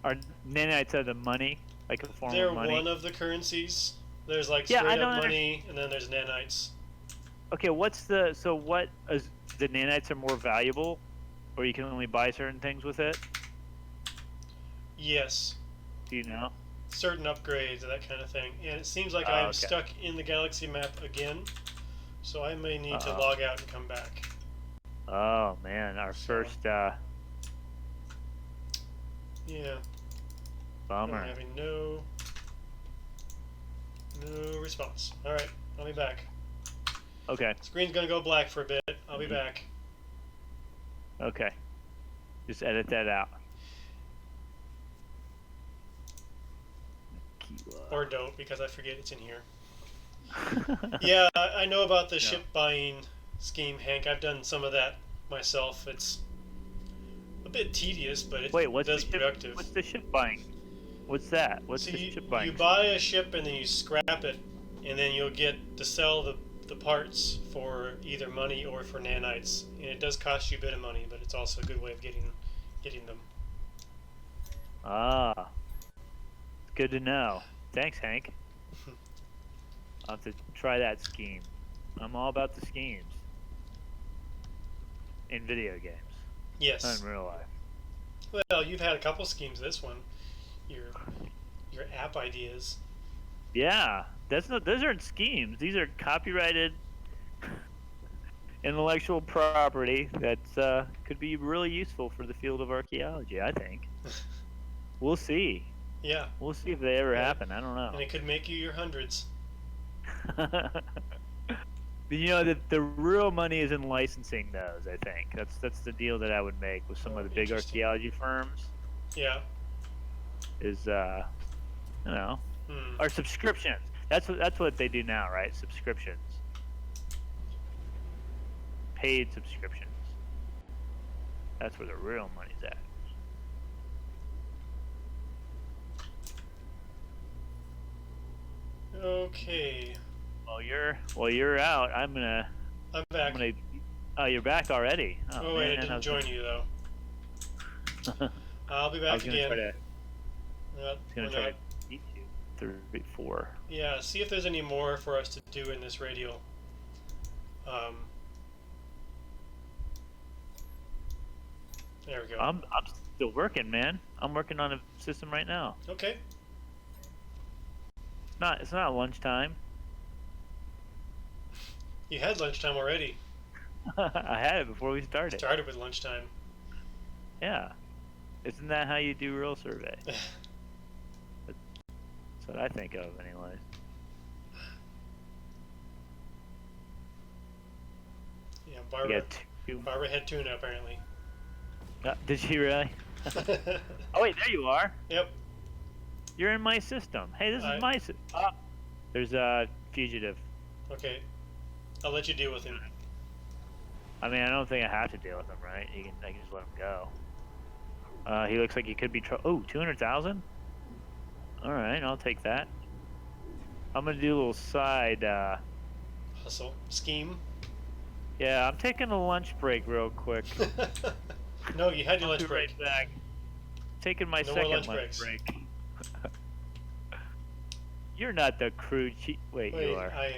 S1: Are nanites the money, like a form
S2: They're
S1: of money?
S2: They're one of the currencies. There's like straight up money, and then there's nanites.
S1: Okay, what is the nanites are more valuable, or you can only buy certain things with it?
S2: Yes.
S1: Do you know?
S2: Certain upgrades and that kind of thing. And it seems like I'm stuck in the galaxy map again, so I may need to log out and come back.
S1: Oh man, our first
S2: Yeah.
S1: Bummer.
S2: I'm having no response. Alright, I'll be back.
S1: Okay.
S2: Screen's gonna go black for a bit. I'll be back.
S1: Okay. Just edit that out.
S2: Or don't, because I forget it's in here. Yeah, I know about the ship buying scheme, Hank. I've done some of that myself. It's a bit tedious, but it does productive.
S1: What's the ship buying? What's that? What's
S2: So
S1: the
S2: you,
S1: ship
S2: you
S1: buying?
S2: buy a ship and then you scrap it, and then you'll get to sell the parts for either money or for nanites. And it does cost you a bit of money, but it's also a good way of getting them.
S1: Ah, good to know. Thanks, Hank. I'll have to try that scheme. I'm all about the schemes in video games, not
S2: Yes.
S1: in real life.
S2: Well, you've had a couple schemes. This one, your your app ideas.
S1: Yeah, those aren't schemes. These are copyrighted intellectual property that could be really useful for the field of archaeology, I think. We'll see.
S2: Yeah.
S1: We'll see if they ever
S2: And,
S1: happen. I don't know.
S2: and it could make you your hundreds.
S1: But you know that the real money is in licensing those. I think that's the deal that I would make with some of the big
S2: Interesting.
S1: archaeology firms.
S2: Yeah.
S1: Is you know,
S2: Hmm.
S1: or subscriptions. That's what they do now, right? Subscriptions, paid subscriptions. That's where the real money's at.
S2: Okay.
S1: While you're out, I'm
S2: I'm
S1: I'm
S2: back.
S1: gonna. Oh, you're back already.
S2: Oh wait, I
S1: man,
S2: didn't join you though. I'll be
S1: I
S2: back
S1: was gonna
S2: again.
S1: try to.
S2: Not-
S1: Gonna
S2: we're
S1: try
S2: not-
S1: to beat you. 34.
S2: Yeah, see if there's any more for us to do in this radial. There we go.
S1: I'm still working, man. I'm working on a system right now.
S2: Okay.
S1: It's not lunchtime.
S2: You had lunchtime already.
S1: I had it before we started.
S2: Started with lunchtime.
S1: Yeah. Isn't that how you do real survey? That's what I think of, anyways.
S2: Yeah,
S1: You
S2: Barbara.
S1: got two.
S2: Barbara had tuna apparently.
S1: Did she really? Oh wait, there you are.
S2: Yep.
S1: You're in my system. Hey, this is my system. There's a fugitive.
S2: Okay. I'll let you deal with him.
S1: I mean, I don't think I have to deal with him, right? I can just let him go. He looks like he could be. 200,000. All right, I'll take that. I'm gonna do a little side.
S2: Hustle. Scheme.
S1: Yeah, I'm taking a lunch break real quick.
S2: No, you had your
S1: I'll
S2: lunch
S1: be
S2: break.
S1: right back. Taking my
S2: No more
S1: second
S2: lunch
S1: lunch
S2: breaks.
S1: break. You're not the crew chief. Wait,
S2: Wait,
S1: you are.
S2: I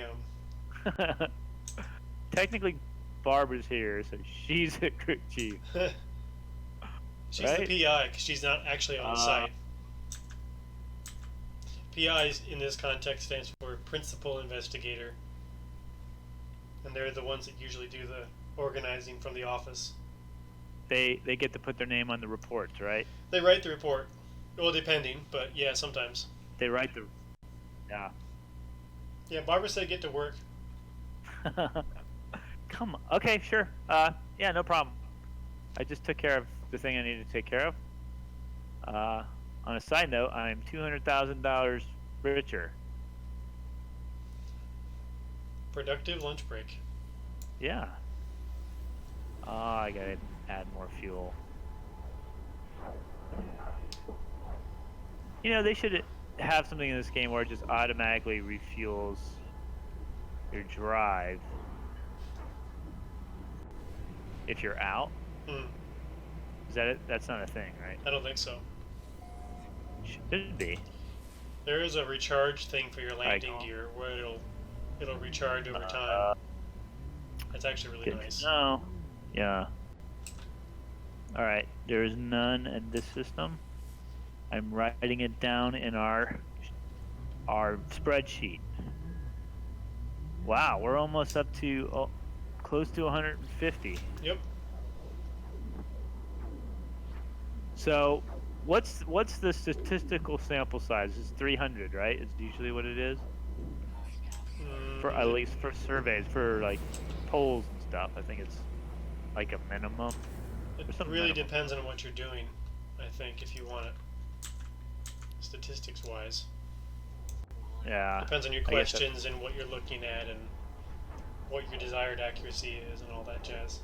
S2: am.
S1: Technically, Barbara's here, so she's a crew chief.
S2: She's
S1: Right?
S2: the PI because she's not actually on the site. PI in this context stands for Principal Investigator, and they're the ones that usually do the organizing from the office.
S1: They get to put their name on the reports, right?
S2: They write the report. Well, depending, but yeah, sometimes.
S1: They write the. Yeah.
S2: Yeah, Barbara said get to work.
S1: Come on. Okay, sure. Yeah, no problem. I just took care of the thing I needed to take care of. On a side note, I'm $200,000 richer.
S2: Productive lunch break.
S1: Yeah. I gotta add more fuel. You know, they should have something in this game where it just automatically refuels your drive if you're out. Is that it? That's not a thing, right?
S2: I don't think so.
S1: Should be.
S2: There is a recharge thing for your landing
S1: Icon.
S2: gear where it'll recharge over time. That's actually really
S1: Good
S2: nice.
S1: to know. Yeah. All right. There is none in this system. I'm writing it down in our spreadsheet. Wow, we're almost up to close to 150.
S2: Yep.
S1: So, what's the statistical sample size? It's 300, right? It's usually what it is. For at least for surveys, for like polls and stuff, I think it's like a minimum.
S2: It really depends on what you're doing, I think, if you want it. Statistics wise.
S1: Yeah.
S2: Depends on your
S1: I guess
S2: questions and what you're looking at and what your desired accuracy is and all that jazz.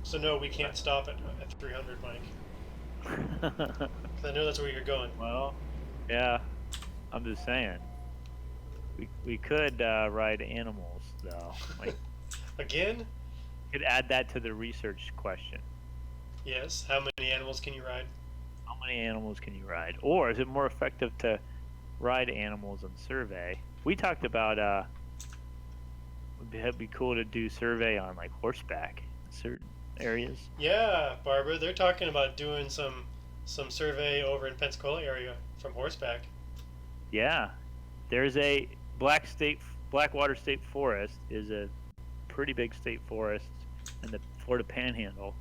S2: So no, we can't stop at 300, Mike. 'Cause I know that's where you're going.
S1: Well, yeah, I'm just saying. We could ride animals though. Like,
S2: Again?
S1: could add that to the research question.
S2: Yes. How many animals can you ride?
S1: How many animals can you ride? Or is it more effective to ride animals on survey? We talked about it'd be cool to do survey on like horseback in certain areas.
S2: Yeah, Barbara, they're talking about doing some survey over in Pensacola area from horseback.
S1: Yeah, there's a Blackwater State Forest is a pretty big state forest in the Florida Panhandle,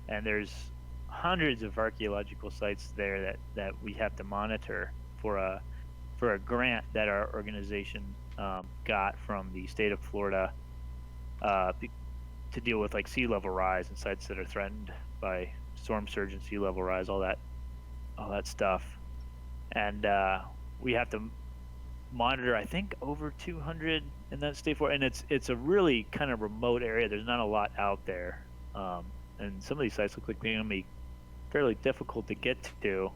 S1: and there's hundreds of archaeological sites there that we have to monitor for a grant that our organization got from the state of Florida to deal with like sea level rise and sites that are threatened by storm surge and sea level rise, all that stuff, and we have to monitor I think over 200 in that state forest, and it's a really kind of remote area. There's not a lot out there, and some of these sites look like they're going to be fairly difficult to get to.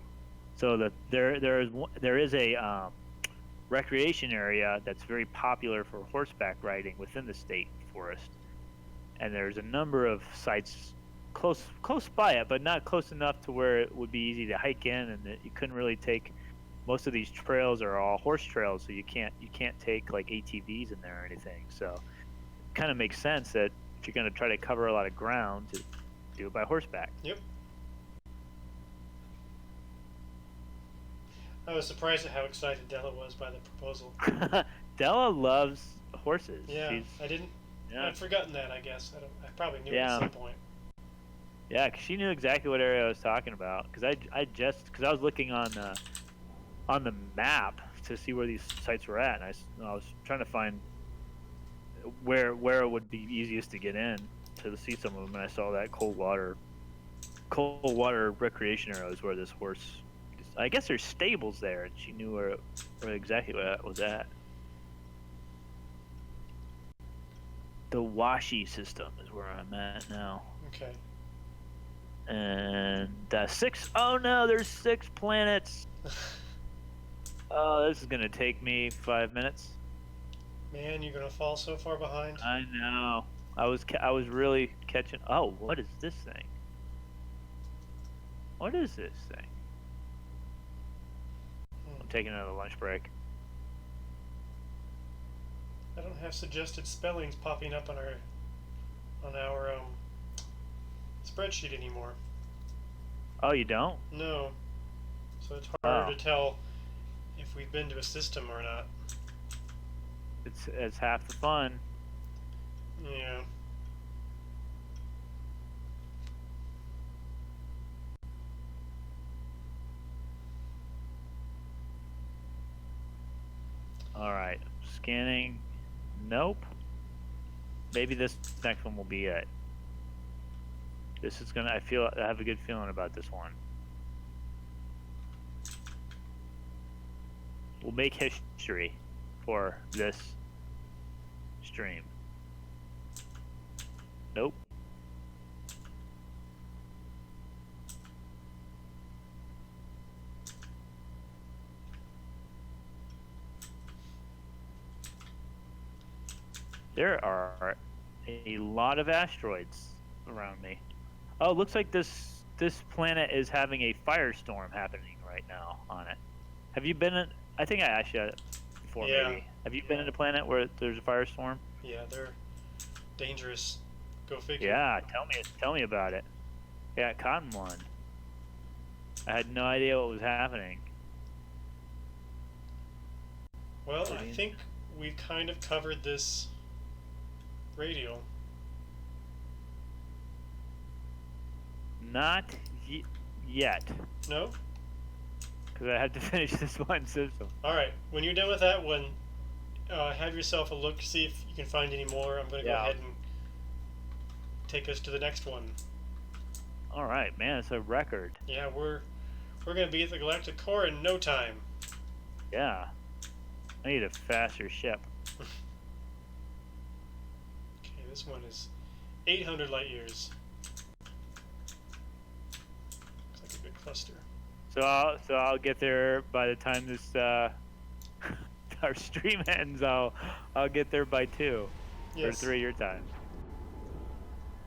S1: So that there is a recreation area that's very popular for horseback riding within the state forest, and there's a number of sites close by it, but not close enough to where it would be easy to hike in, and that you couldn't really take. Most of these trails are all horse trails, so you can't take like ATVs in there or anything. So it kind of makes sense that if you're going to try to cover a lot of ground, to do it by horseback.
S2: Yep. I was surprised at how excited Della was by the proposal.
S1: Della loves horses.
S2: Yeah, I didn't.
S1: Yeah.
S2: I'd forgotten that. I guess I probably knew
S1: Yeah.
S2: at some point.
S1: Yeah, 'cause she knew exactly what area I was talking about. Because I was looking on the map to see where these sites were at, and I was trying to find where it would be easiest to get in to see some of them, and I saw that cold water recreation area is where this horse. I guess there's stables there, and she knew where exactly where that was at. The Washi system is where I'm at now.
S2: Okay.
S1: And 6. Oh no, there's 6 planets. Oh, this is gonna take me 5 minutes.
S2: Man, you're gonna fall so far behind.
S1: I know. I was really catching. Oh, what is this thing? What is this thing? I'm taking another lunch break.
S2: I don't have suggested spellings popping up on our spreadsheet anymore.
S1: Oh, you don't?
S2: No. So it's harder to tell if we've been to a system or not.
S1: It's half the fun.
S2: Yeah.
S1: All right, scanning. Nope. Maybe this next one will be it. This is gonna. I have a good feeling about this one. We'll make history for this stream. Nope. There are a lot of asteroids around me. Oh, it looks like this planet is having a firestorm happening right now on it. Have you been in? I think I asked you that before.
S2: Yeah.
S1: Maybe. Have you been in a planet where there's a firestorm?
S2: Yeah, they're dangerous. Go figure.
S1: Yeah, tell me about it. Yeah, cotton one. I had no idea what was happening.
S2: Well, I think we've kind of covered this radio.
S1: Not yet,
S2: No?
S1: because I have to finish this one system.
S2: Alright, when you're done with that one, have yourself a look, see if you can find any more. I'm going to go ahead and take us to the next one.
S1: All right, man, it's a record.
S2: Yeah, we're going to be at the Galactic Core in no time.
S1: Yeah. I need a faster ship.
S2: Okay, this one is 800 light years. Looks like a good cluster.
S1: So I'll get there by the time this our stream ends. I'll get there by 2 or
S2: Yes.
S1: 3 your time.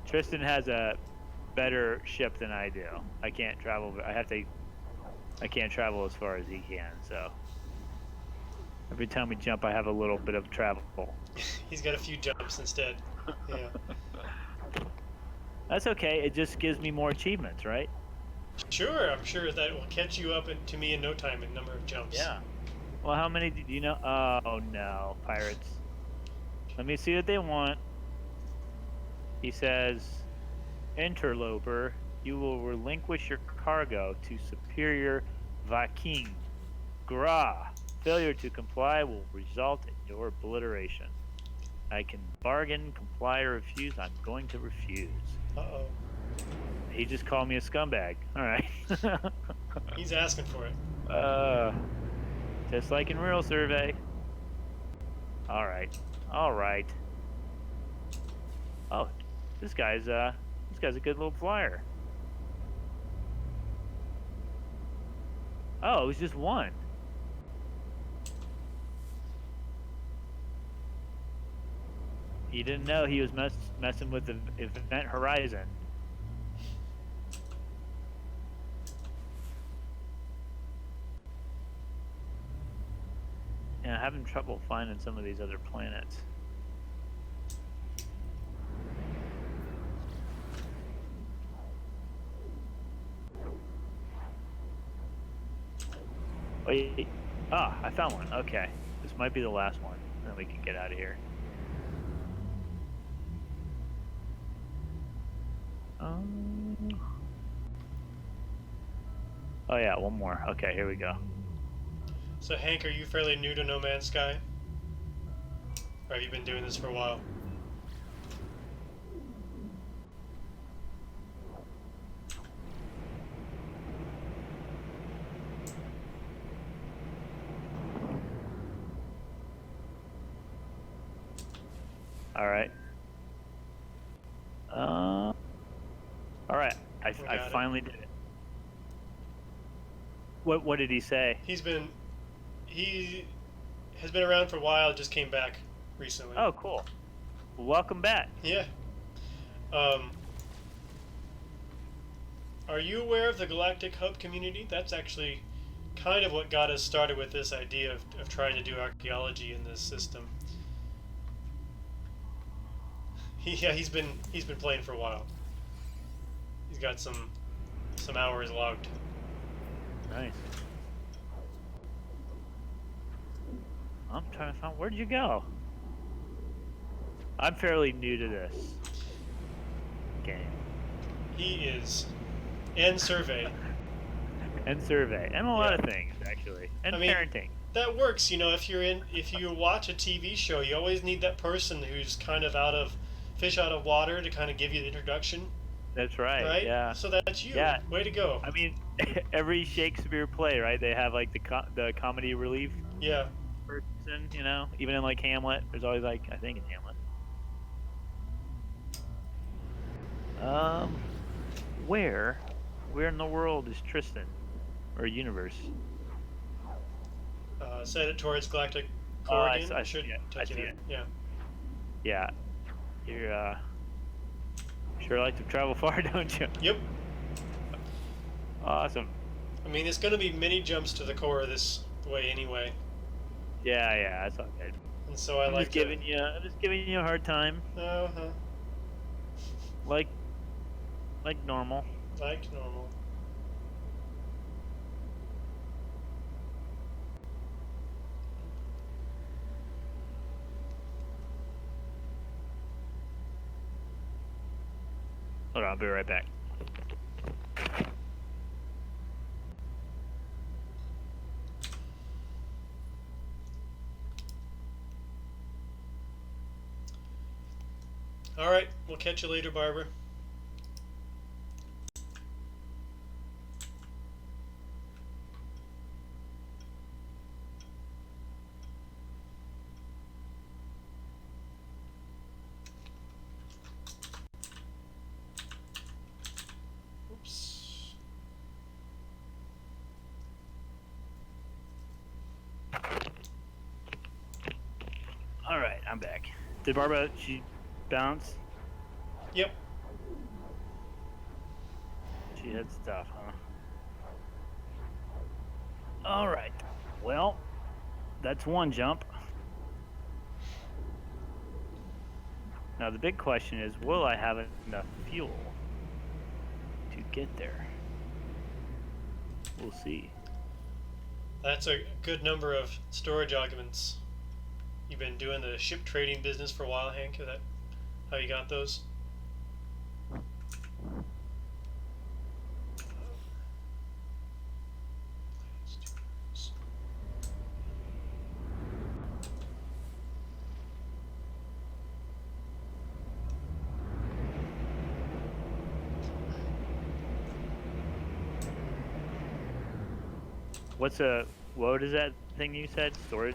S1: Tristan has a better ship than I do. I can't travel. I can't travel as far as he can. So every time we jump, I have a little bit of travel.
S2: He's got a few jumps instead. Yeah.
S1: That's okay. It just gives me more achievements, right?
S2: Sure, I'm sure that will catch you up to me in no time in number of jumps.
S1: Yeah. Well, how many do you know? Oh no, pirates. Let me see what they want. He says, interloper, you will relinquish your cargo to superior Viking. Gra. Failure to comply will result in your obliteration. I can bargain, comply, or refuse. I'm going to refuse.
S2: Uh-oh.
S1: He just called me a scumbag. All right.
S2: He's asking for it.
S1: Just like in real survey. All right. All right. Oh, this guy's a good little flyer. Oh, it was just one. He didn't know he was messing with the event horizon. Yeah, I'm having trouble finding some of these other planets. Wait. Ah, I found one. Okay. This might be the last one. Then we can get out of here. Oh yeah, one more. Okay, here we go.
S2: So Hank, are you fairly new to No Man's Sky? Or have you been doing this for a while?
S1: All right. All right. I finally did it. What did he say?
S2: He has been around for a while, just came back recently.
S1: Oh, cool. Welcome back.
S2: Yeah. Are you aware of the Galactic Hub community? That's actually kind of what got us started with this idea of trying to do archaeology in this system. He's been playing for a while. He's got some hours logged.
S1: Nice. I'm trying to find. Where'd you go? I'm fairly new to this game.
S2: He is. And survey.
S1: And survey. And a lot of things, actually. And
S2: I mean,
S1: parenting.
S2: That works, you know, if you watch a TV show, you always need that person who's kind of fish out of water to kind of give you the introduction.
S1: That's right.
S2: Right?
S1: Yeah.
S2: So that's you.
S1: Yeah.
S2: Way to go.
S1: I mean, every Shakespeare play, right? They have like the comedy relief
S2: Yeah.
S1: person, you know? Even in like Hamlet, there's always like, I think in Hamlet. Where in the world is Tristan? Or universe?
S2: Set it towards Galactic
S1: Oh,
S2: Core
S1: I
S2: again.
S1: see it. I see it.
S2: Yeah.
S1: Yeah. You're sure like to travel far, don't you?
S2: Yep.
S1: Awesome.
S2: I mean, it's going to be many jumps to the core this way anyway.
S1: Yeah, that's all good.
S2: And so I'm
S1: just giving you a hard time.
S2: Uh-huh.
S1: Like normal.
S2: Like normal.
S1: Hold on, I'll be right back.
S2: All right, we'll catch you later, Barbara. Oops.
S1: I'm back. Did Barbara, she bounce?
S2: Yep.
S1: She had stuff, huh? All right. Well, that's one jump. Now the big question is, will I have enough fuel to get there? We'll see.
S2: That's a good number of storage arguments. You've been doing the ship trading business for a while, Hank? Is that how you got those?
S1: What is that thing you said?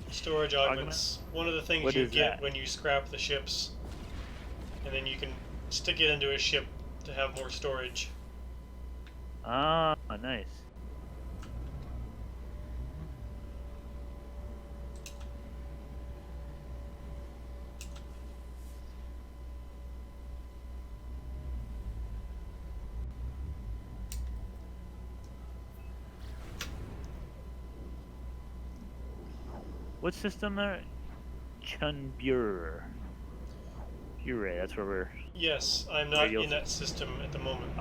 S2: Storage augments. One of the things
S1: What
S2: you
S1: is
S2: get
S1: that?
S2: when you scrap the ships, and then you can stick it into a ship to have more storage.
S1: Ah, nice. What system there? Chunbur. Pure, that's where we're...
S2: Yes, I'm not in that system at the moment.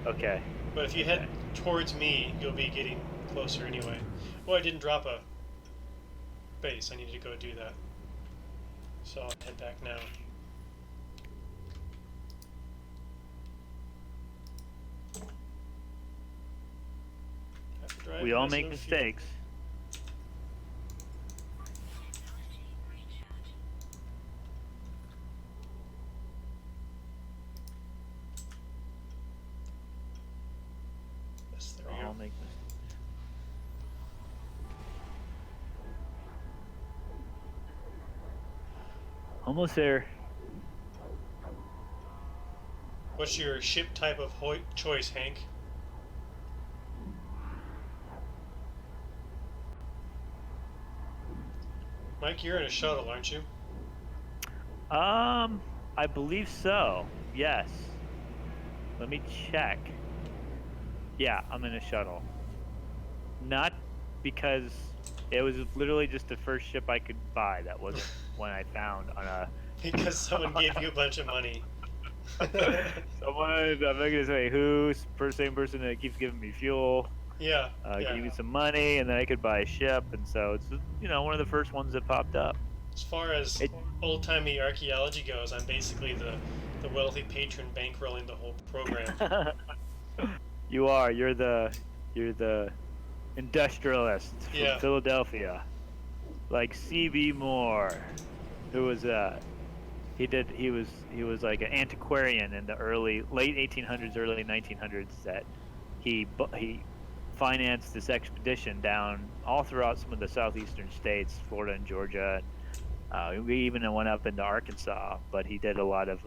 S1: Okay.
S2: But if you head towards me, you'll be getting closer anyway. Well, I didn't drop a base. I need to go do that. So I'll head back now.
S1: We all make mistakes.
S2: Yes, there we
S1: All
S2: go.
S1: make mistakes. Almost there.
S2: What's your ship type of choice, Hank? Mike, you're in a shuttle, aren't you?
S1: I believe so. Yes. Let me check. Yeah, I'm in a shuttle. Not because it was literally just the first ship I could buy. That wasn't one I found on a...
S2: Because someone gave you a bunch of money.
S1: Someone, I'm not gonna say who, same person that keeps giving me fuel.
S2: Yeah.
S1: Gave me some money, and then I could buy a ship, and so it's, you know, one of the first ones that popped up.
S2: As far as old-timey archaeology goes, I'm basically the wealthy patron bankrolling the whole program.
S1: You are. You're the industrialist from Philadelphia, like C.B. Moore, who was he was like an antiquarian in the late 1800s, early 1900s. That he financed this expedition down all throughout some of the southeastern states, Florida and Georgia. We even went up into Arkansas, but he did a lot of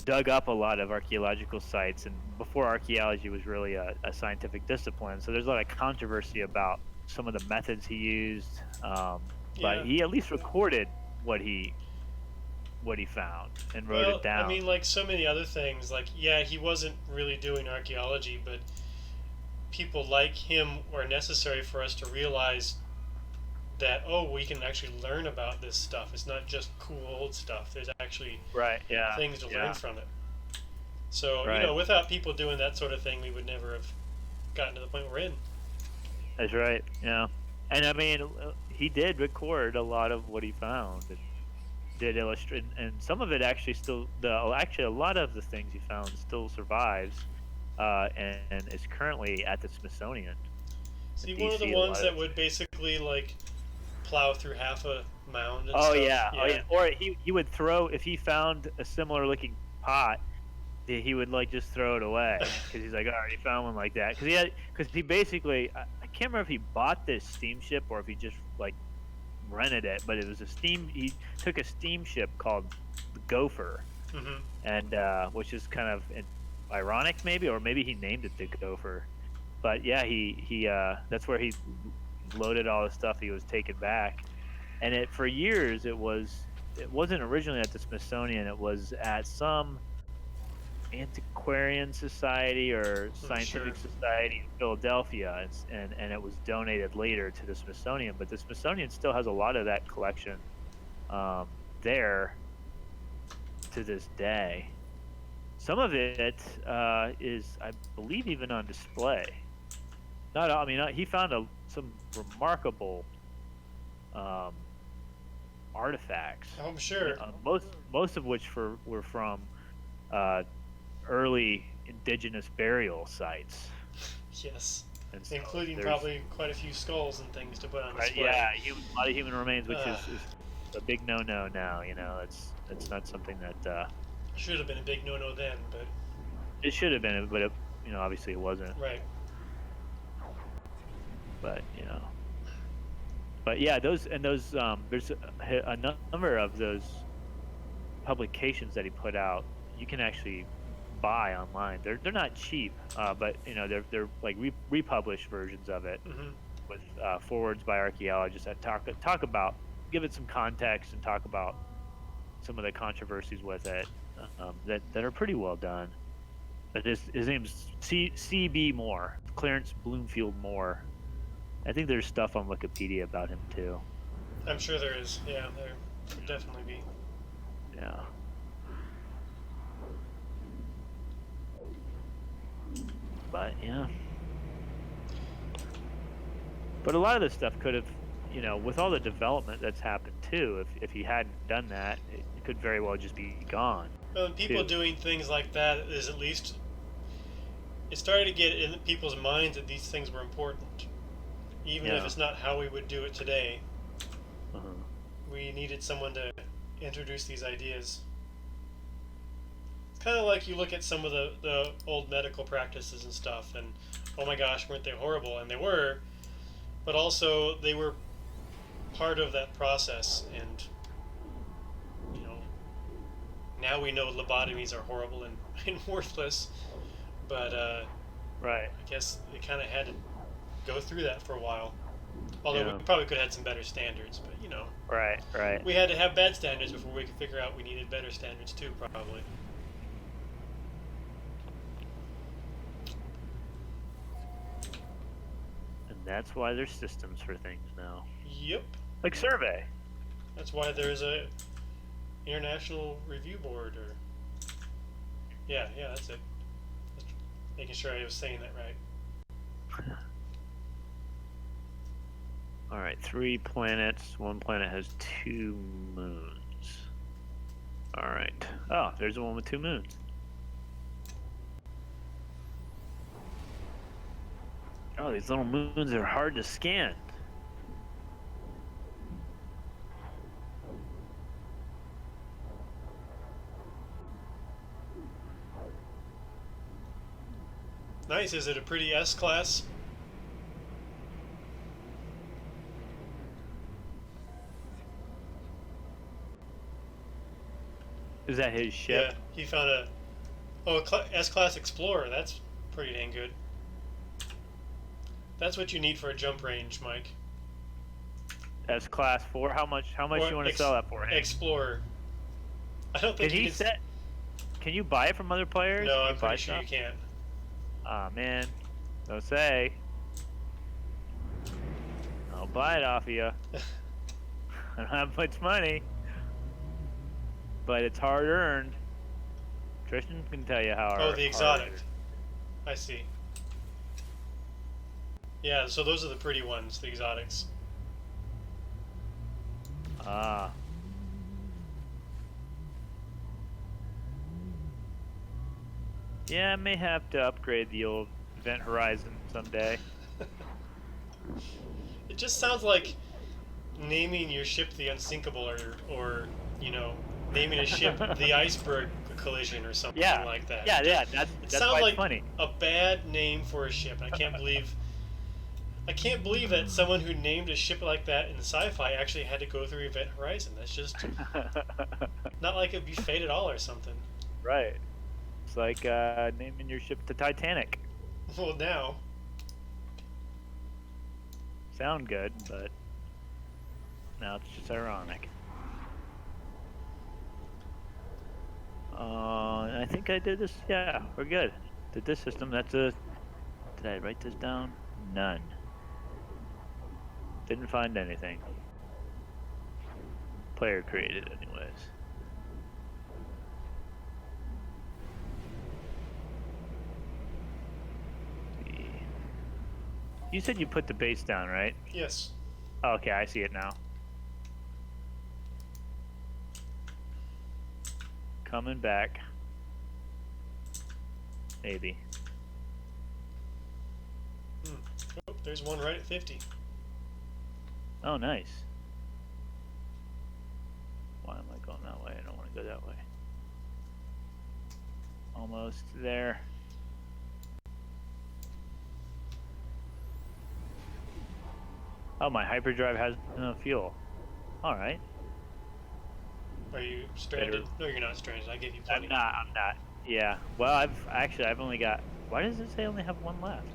S1: dug up a lot of archaeological sites, and before archaeology was really a scientific discipline, so there's a lot of controversy about some of the methods he used, but he at least recorded what he found and wrote it down.
S2: I mean, like so many other things, like, yeah, he wasn't really doing archaeology, but people like him were necessary for us to realize that, oh, we can actually learn about this stuff. It's not just cool old stuff. There's actually things to learn from it. So, you know, without people doing that sort of thing, we would never have gotten to the point we're in.
S1: That's right, yeah. And I mean, he did record a lot of what he found, and did illustrate, and some of it actually still, a lot of the things he found still survives, and is currently at the Smithsonian.
S2: See, one of the ones that would basically, like, plow through half a mound and stuff.
S1: Oh yeah. Or he would throw, if he found a similar looking pot, he would like just throw it away because he's like, I already found one like that. Because he basically, I can't remember if he bought this steamship or if he just like rented it, but it was he took a steamship called the Gopher, and which is kind of ironic maybe, or maybe he named it the Gopher. But yeah, he that's where he loaded all the stuff he was taking back, and for years it wasn't originally at the Smithsonian. It was at some antiquarian society or
S2: Sure.
S1: scientific society in Philadelphia, and it was donated later to the Smithsonian. But the Smithsonian still has a lot of that collection there to this day. Some of it is, I believe, even on display. He found some remarkable artifacts.
S2: I'm sure.
S1: Most of which were from early indigenous burial sites.
S2: Yes.
S1: And so
S2: including probably quite a few skulls and things to put on display.
S1: Yeah, a lot of human remains, which is a big no-no now. It's not something that
S2: should have been a big no-no then, but
S1: it should have been, but obviously it wasn't.
S2: Right.
S1: But yeah, there's a number of those publications that he put out. You can actually buy online. They're not cheap, but they're like republished versions of it with forwards by archaeologists that talk about, give it some context and talk about some of the controversies with it that are pretty well done. But his name's C.B. Moore, Clarence Bloomfield Moore. I think there's stuff on Wikipedia about him too.
S2: I'm sure there is. Yeah, there could definitely be.
S1: Yeah. But but a lot of this stuff could have, with all the development that's happened too, if he hadn't done that, it could very well just be gone.
S2: Well, people doing things like that is at least, it started to get in people's minds that these things were important. Even if it's not how we would do it today, we needed someone to introduce these ideas. It's kind of like you look at some of the old medical practices and stuff, and oh my gosh, weren't they horrible? And they were, but also they were part of that process. And now we know lobotomies are horrible and worthless, but
S1: right.
S2: I guess they kind of had to go through that for a while. Although we probably could have had some better standards, but
S1: Right.
S2: We had to have bad standards before we could figure out we needed better standards too, probably.
S1: And that's why there's systems for things now.
S2: Yep.
S1: Like survey.
S2: That's why there's a international review board, or yeah, that's it. Just making sure I was saying that right.
S1: All right, 3 planets. One planet has 2 moons. All right. Oh, there's the one with 2 moons. Oh, these little moons are hard to scan.
S2: Nice. Is it a pretty S-class?
S1: Is that his ship?
S2: Yeah, he found a S-class Explorer. That's pretty dang good. That's what you need for a jump range, Mike.
S1: S-class 4. How much you want to sell that for?
S2: Explorer. I don't think
S1: Can you buy it from other players?
S2: No, I'm pretty sure you can't.
S1: Ah, man. Don't say. I'll buy it off of you. I don't have much money, but it's hard earned. Tristan can tell you how.
S2: Oh, the exotic. I see. Yeah, so those are the pretty ones, the exotics.
S1: Ah. Yeah, I may have to upgrade the old Event Horizon someday.
S2: It just sounds like naming your ship the Unsinkable, or naming a ship the Iceberg Collision or something like that.
S1: Yeah. That's
S2: sounds like
S1: funny.
S2: A bad name for a ship. I can't believe that someone who named a ship like that in sci-fi actually had to go through Event Horizon. That's just not like it'd be fate at all or something.
S1: Right. It's like naming your ship the Titanic.
S2: Well, now.
S1: Sound good, but Now it's just ironic. I think I did this. Yeah, we're good. Did this system. That's a. Did I write this down? None. Didn't find anything. Player created, anyways. You said you put the base down, right?
S2: Yes.
S1: Oh, okay, I see it now. Coming back. Maybe.
S2: Oh, there's one right at 50.
S1: Oh, nice. Why am I going that way? I don't want to go that way. Almost there. Oh, my hyperdrive has no fuel. All right.
S2: Are you stranded? No, you're not stranded. I gave you plenty.
S1: I'm not. Yeah. Well, I've only got. Why does it say I only have one left?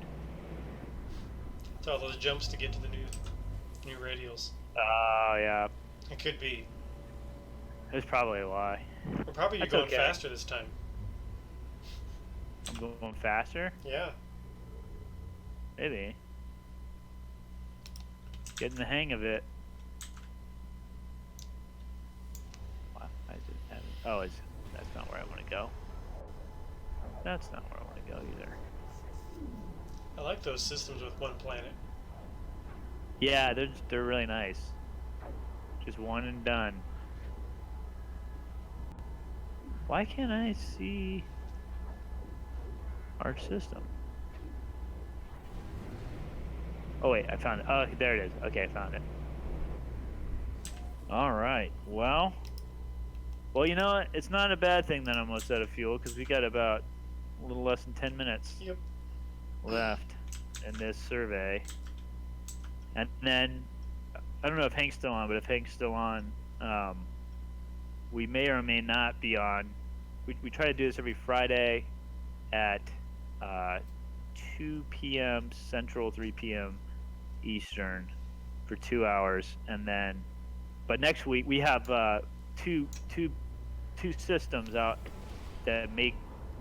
S2: It's all those jumps to get to the new radials.
S1: Oh, yeah.
S2: It could be.
S1: There's probably a lie.
S2: Or probably you're going faster this time.
S1: I'm going faster?
S2: Yeah.
S1: Maybe. Getting the hang of it. Why is it having, that's not where I want to go. That's not where I want to go either.
S2: I like those systems with one planet.
S1: Yeah, they're really nice. Just one and done. Why can't I see our system? Oh wait, I found it. Oh, there it is. Okay, I found it. All right. Well, you know what? It's not a bad thing that I'm almost out of fuel because we got about a little less than 10 minutes left in this survey. And then I don't know if Hank's still on, but if Hank's still on, we may or may not be on. We try to do this every Friday at 2 p.m. Central, 3 p.m. Eastern for 2 hours, and then, but next week we have two systems out that may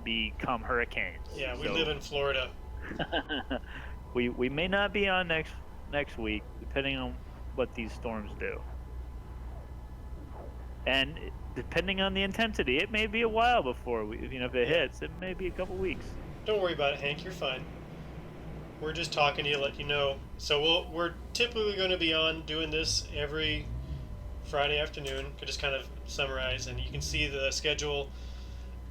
S1: become hurricanes.
S2: Yeah, we live in Florida.
S1: we may not be on next week, depending on what these storms do, and depending on the intensity, it may be a while before if it hits, it may be a couple weeks.
S2: Don't worry about it, Hank. You're fine. We're just talking to you, let you know. So we're typically going to be on doing this every Friday afternoon. Could just kind of summarize, and you can see the schedule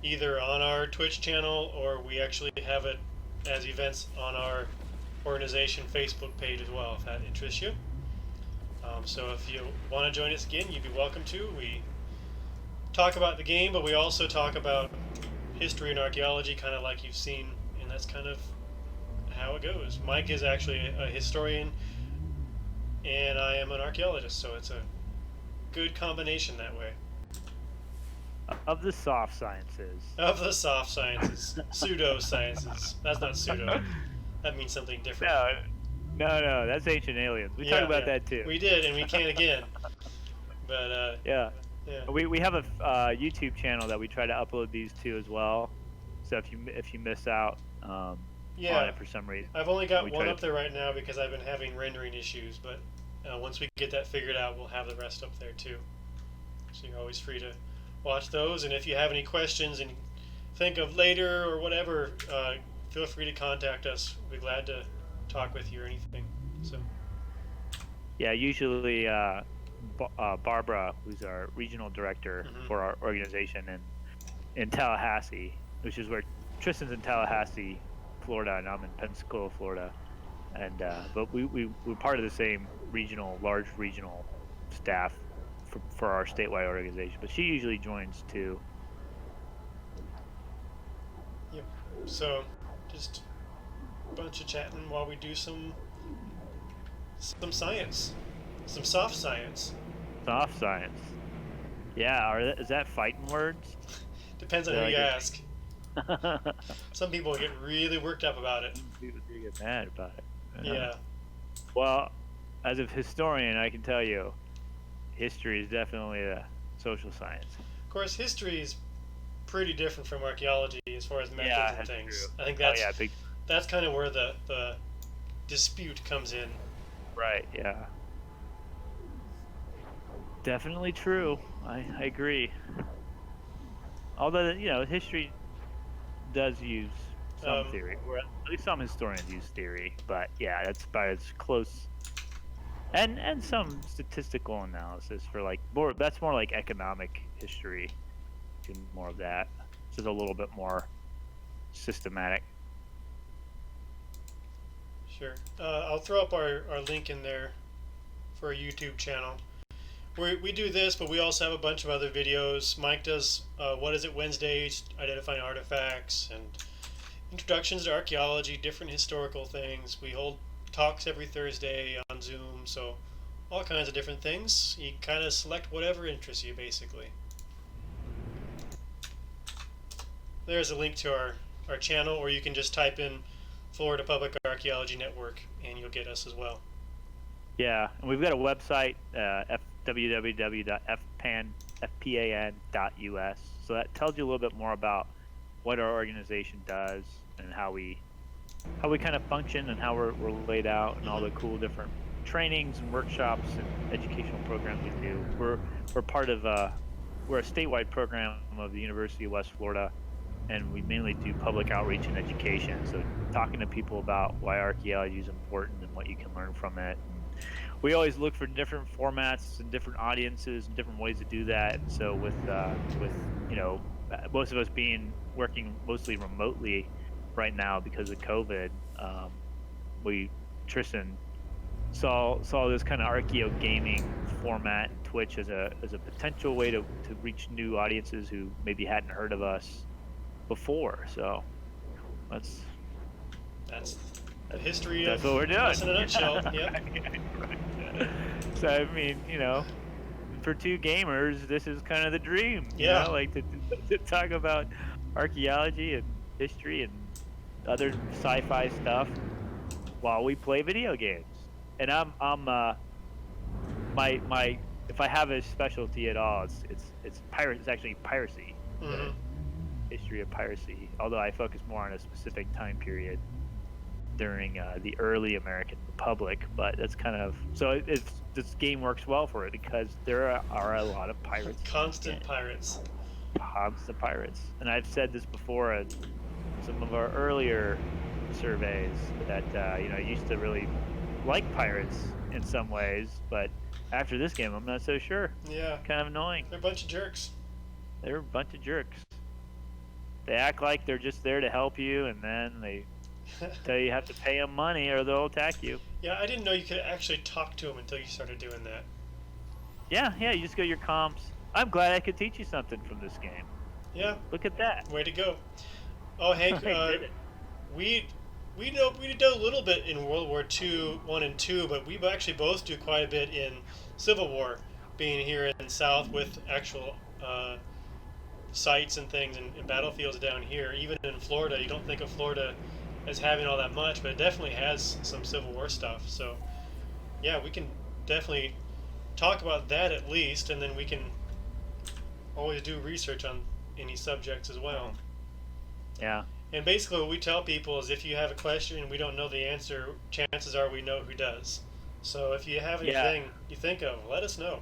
S2: either on our Twitch channel or we actually have it as events on our organization Facebook page as well, if that interests you. So if you want to join us again, you'd be welcome to. We talk about the game, but we also talk about history and archaeology, kind of like you've seen, and that's kind of how it goes. Mike is actually a historian, and I am an archaeologist, so it's a good combination that way.
S1: Of the soft sciences.
S2: Of the soft sciences. Pseudo-sciences. That's not pseudo. That means something different.
S1: No, that's Ancient Aliens. We talk about that too.
S2: We did, and we can again. But
S1: yeah. We have a YouTube channel that we try to upload these to as well. So if you miss out on it for some reason,
S2: I've only got one up there right now because I've been having rendering issues. But once we get that figured out, we'll have the rest up there too. So you're always free to watch those. And if you have any questions and think of later or whatever, feel free to contact us. We'll be glad to talk with you or anything. So.
S1: Yeah, usually. Barbara, who's our regional director for our organization in Tallahassee, which is where Tristan's in Tallahassee, Florida, and I'm in Pensacola, Florida, and but we're part of the same large regional staff for our statewide organization. But she usually joins too.
S2: Yep. So just a bunch of chatting while we do some science. Some soft science.
S1: Soft science. Yeah, is that fighting words?
S2: Depends on who you ask. Some people get really worked up about it.
S1: Some people do get mad about it.
S2: Yeah.
S1: Well, as a historian, I can tell you, history is definitely a social science.
S2: Of course, history is pretty different from archaeology as far as methods
S1: Yeah,
S2: and
S1: that's
S2: things.
S1: true.
S2: I think
S1: Oh yeah, big.
S2: that's kind of where the dispute comes in.
S1: Right. Yeah. Definitely true. I agree. Although history does use some
S2: Um,
S1: theory, or at least some historians use theory. But yeah, that's about as close. And some statistical analysis for like more. That's more like economic history. Do more of that. So it's a little bit more systematic.
S2: sure. I'll throw up our link in there for a YouTube channel. We do this, but we also have a bunch of other videos. Mike does What Is It Wednesdays, identifying artifacts, and introductions to archaeology, different historical things. We hold talks every Thursday on Zoom, so all kinds of different things. You kind of select whatever interests you, basically. There's a link to our channel, or you can just type in Florida Public Archaeology Network, and you'll get us as well.
S1: Yeah, and we've got a website, www.fpan.us. So that tells you a little bit more about what our organization does and how we kind of function and how we're laid out and all the cool different trainings and workshops and educational programs we do. We're part of we're a statewide program of the University of West Florida, and we mainly do public outreach and education. So talking to people about why archaeology is important and what you can learn from it. We always look for different formats and different audiences and different ways to do that. And so with most of us working mostly remotely right now because of COVID, Tristan saw this kind of Archaeogaming format and Twitch as a potential way to reach new audiences who maybe hadn't heard of us before. So that's
S2: the history
S1: that's
S2: of
S1: what we're doing.
S2: us in a nutshell. Yep.
S1: So I mean, for two gamers, this is kind of the dream.
S2: Yeah.
S1: Like to talk about archaeology and history and other sci-fi stuff while we play video games. And I'm my if I have a specialty at all, it's pirate. It's actually piracy.
S2: Mm-hmm.
S1: History of piracy. Although I focus more on a specific time period during the early American Republic, but that's kind of so. This game works well for it because there are a lot of pirates.
S2: Constant pirates.
S1: Constant pirates, and I've said this before in some of our earlier surveys that I used to really like pirates in some ways, but after this game, I'm not so sure.
S2: Yeah.
S1: Kind of annoying.
S2: They're a bunch of jerks.
S1: They're a bunch of jerks. They act like they're just there to help you, and then they tell you have to pay them money or they'll attack you.
S2: Yeah, I didn't know you could actually talk to them until you started doing that.
S1: Yeah, you just go to your comms. I'm glad I could teach you something from this game.
S2: Yeah.
S1: Look at that.
S2: Way to go. Oh, Hank, we did a little bit in World War II, 1 and 2, but we actually both do quite a bit in Civil War, being here in the South with actual sites and things and battlefields down here. Even in Florida, you don't think of Florida as having all that much, but it definitely has some Civil War stuff. So, yeah, we can definitely talk about that at least, and then we can always do research on any subjects as well.
S1: Yeah.
S2: And basically what we tell people is if you have a question and we don't know the answer, chances are we know who does. So if you have anything you think of, let us know.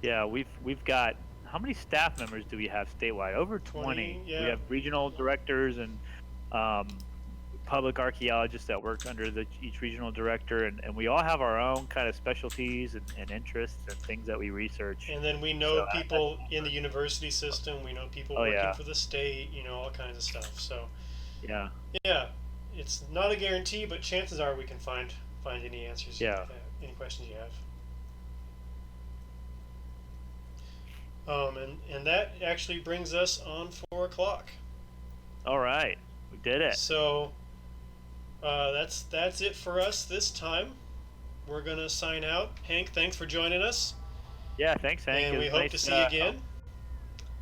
S1: Yeah, we've got, how many staff members do we have statewide? Over 20.
S2: Yeah.
S1: We have regional directors and public archaeologists that work under each regional director, and we all have our own kind of specialties and interests and things that we research.
S2: And then we know people in the university system, we know people working for the state, all kinds of stuff. So
S1: yeah,
S2: it's not a guarantee, but chances are we can find any answers.
S1: Yeah.
S2: Any questions you have. And that actually brings us on 4 o'clock.
S1: All right, we did it.
S2: So that's it for us this time. We're gonna sign out. Hank, thanks for joining us.
S1: Yeah, thanks, Hank.
S2: And we hope to see you again.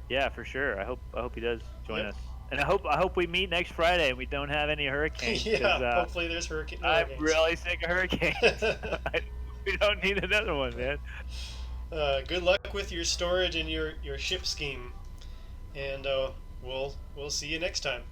S1: Yeah, for sure. I hope he does join us. And I hope we meet next Friday and we don't have any hurricanes.
S2: Yeah, hopefully there's hurricanes.
S1: I'm really sick of hurricanes. We don't need another one, man.
S2: Good luck with your storage and your ship scheme, and we'll see you next time.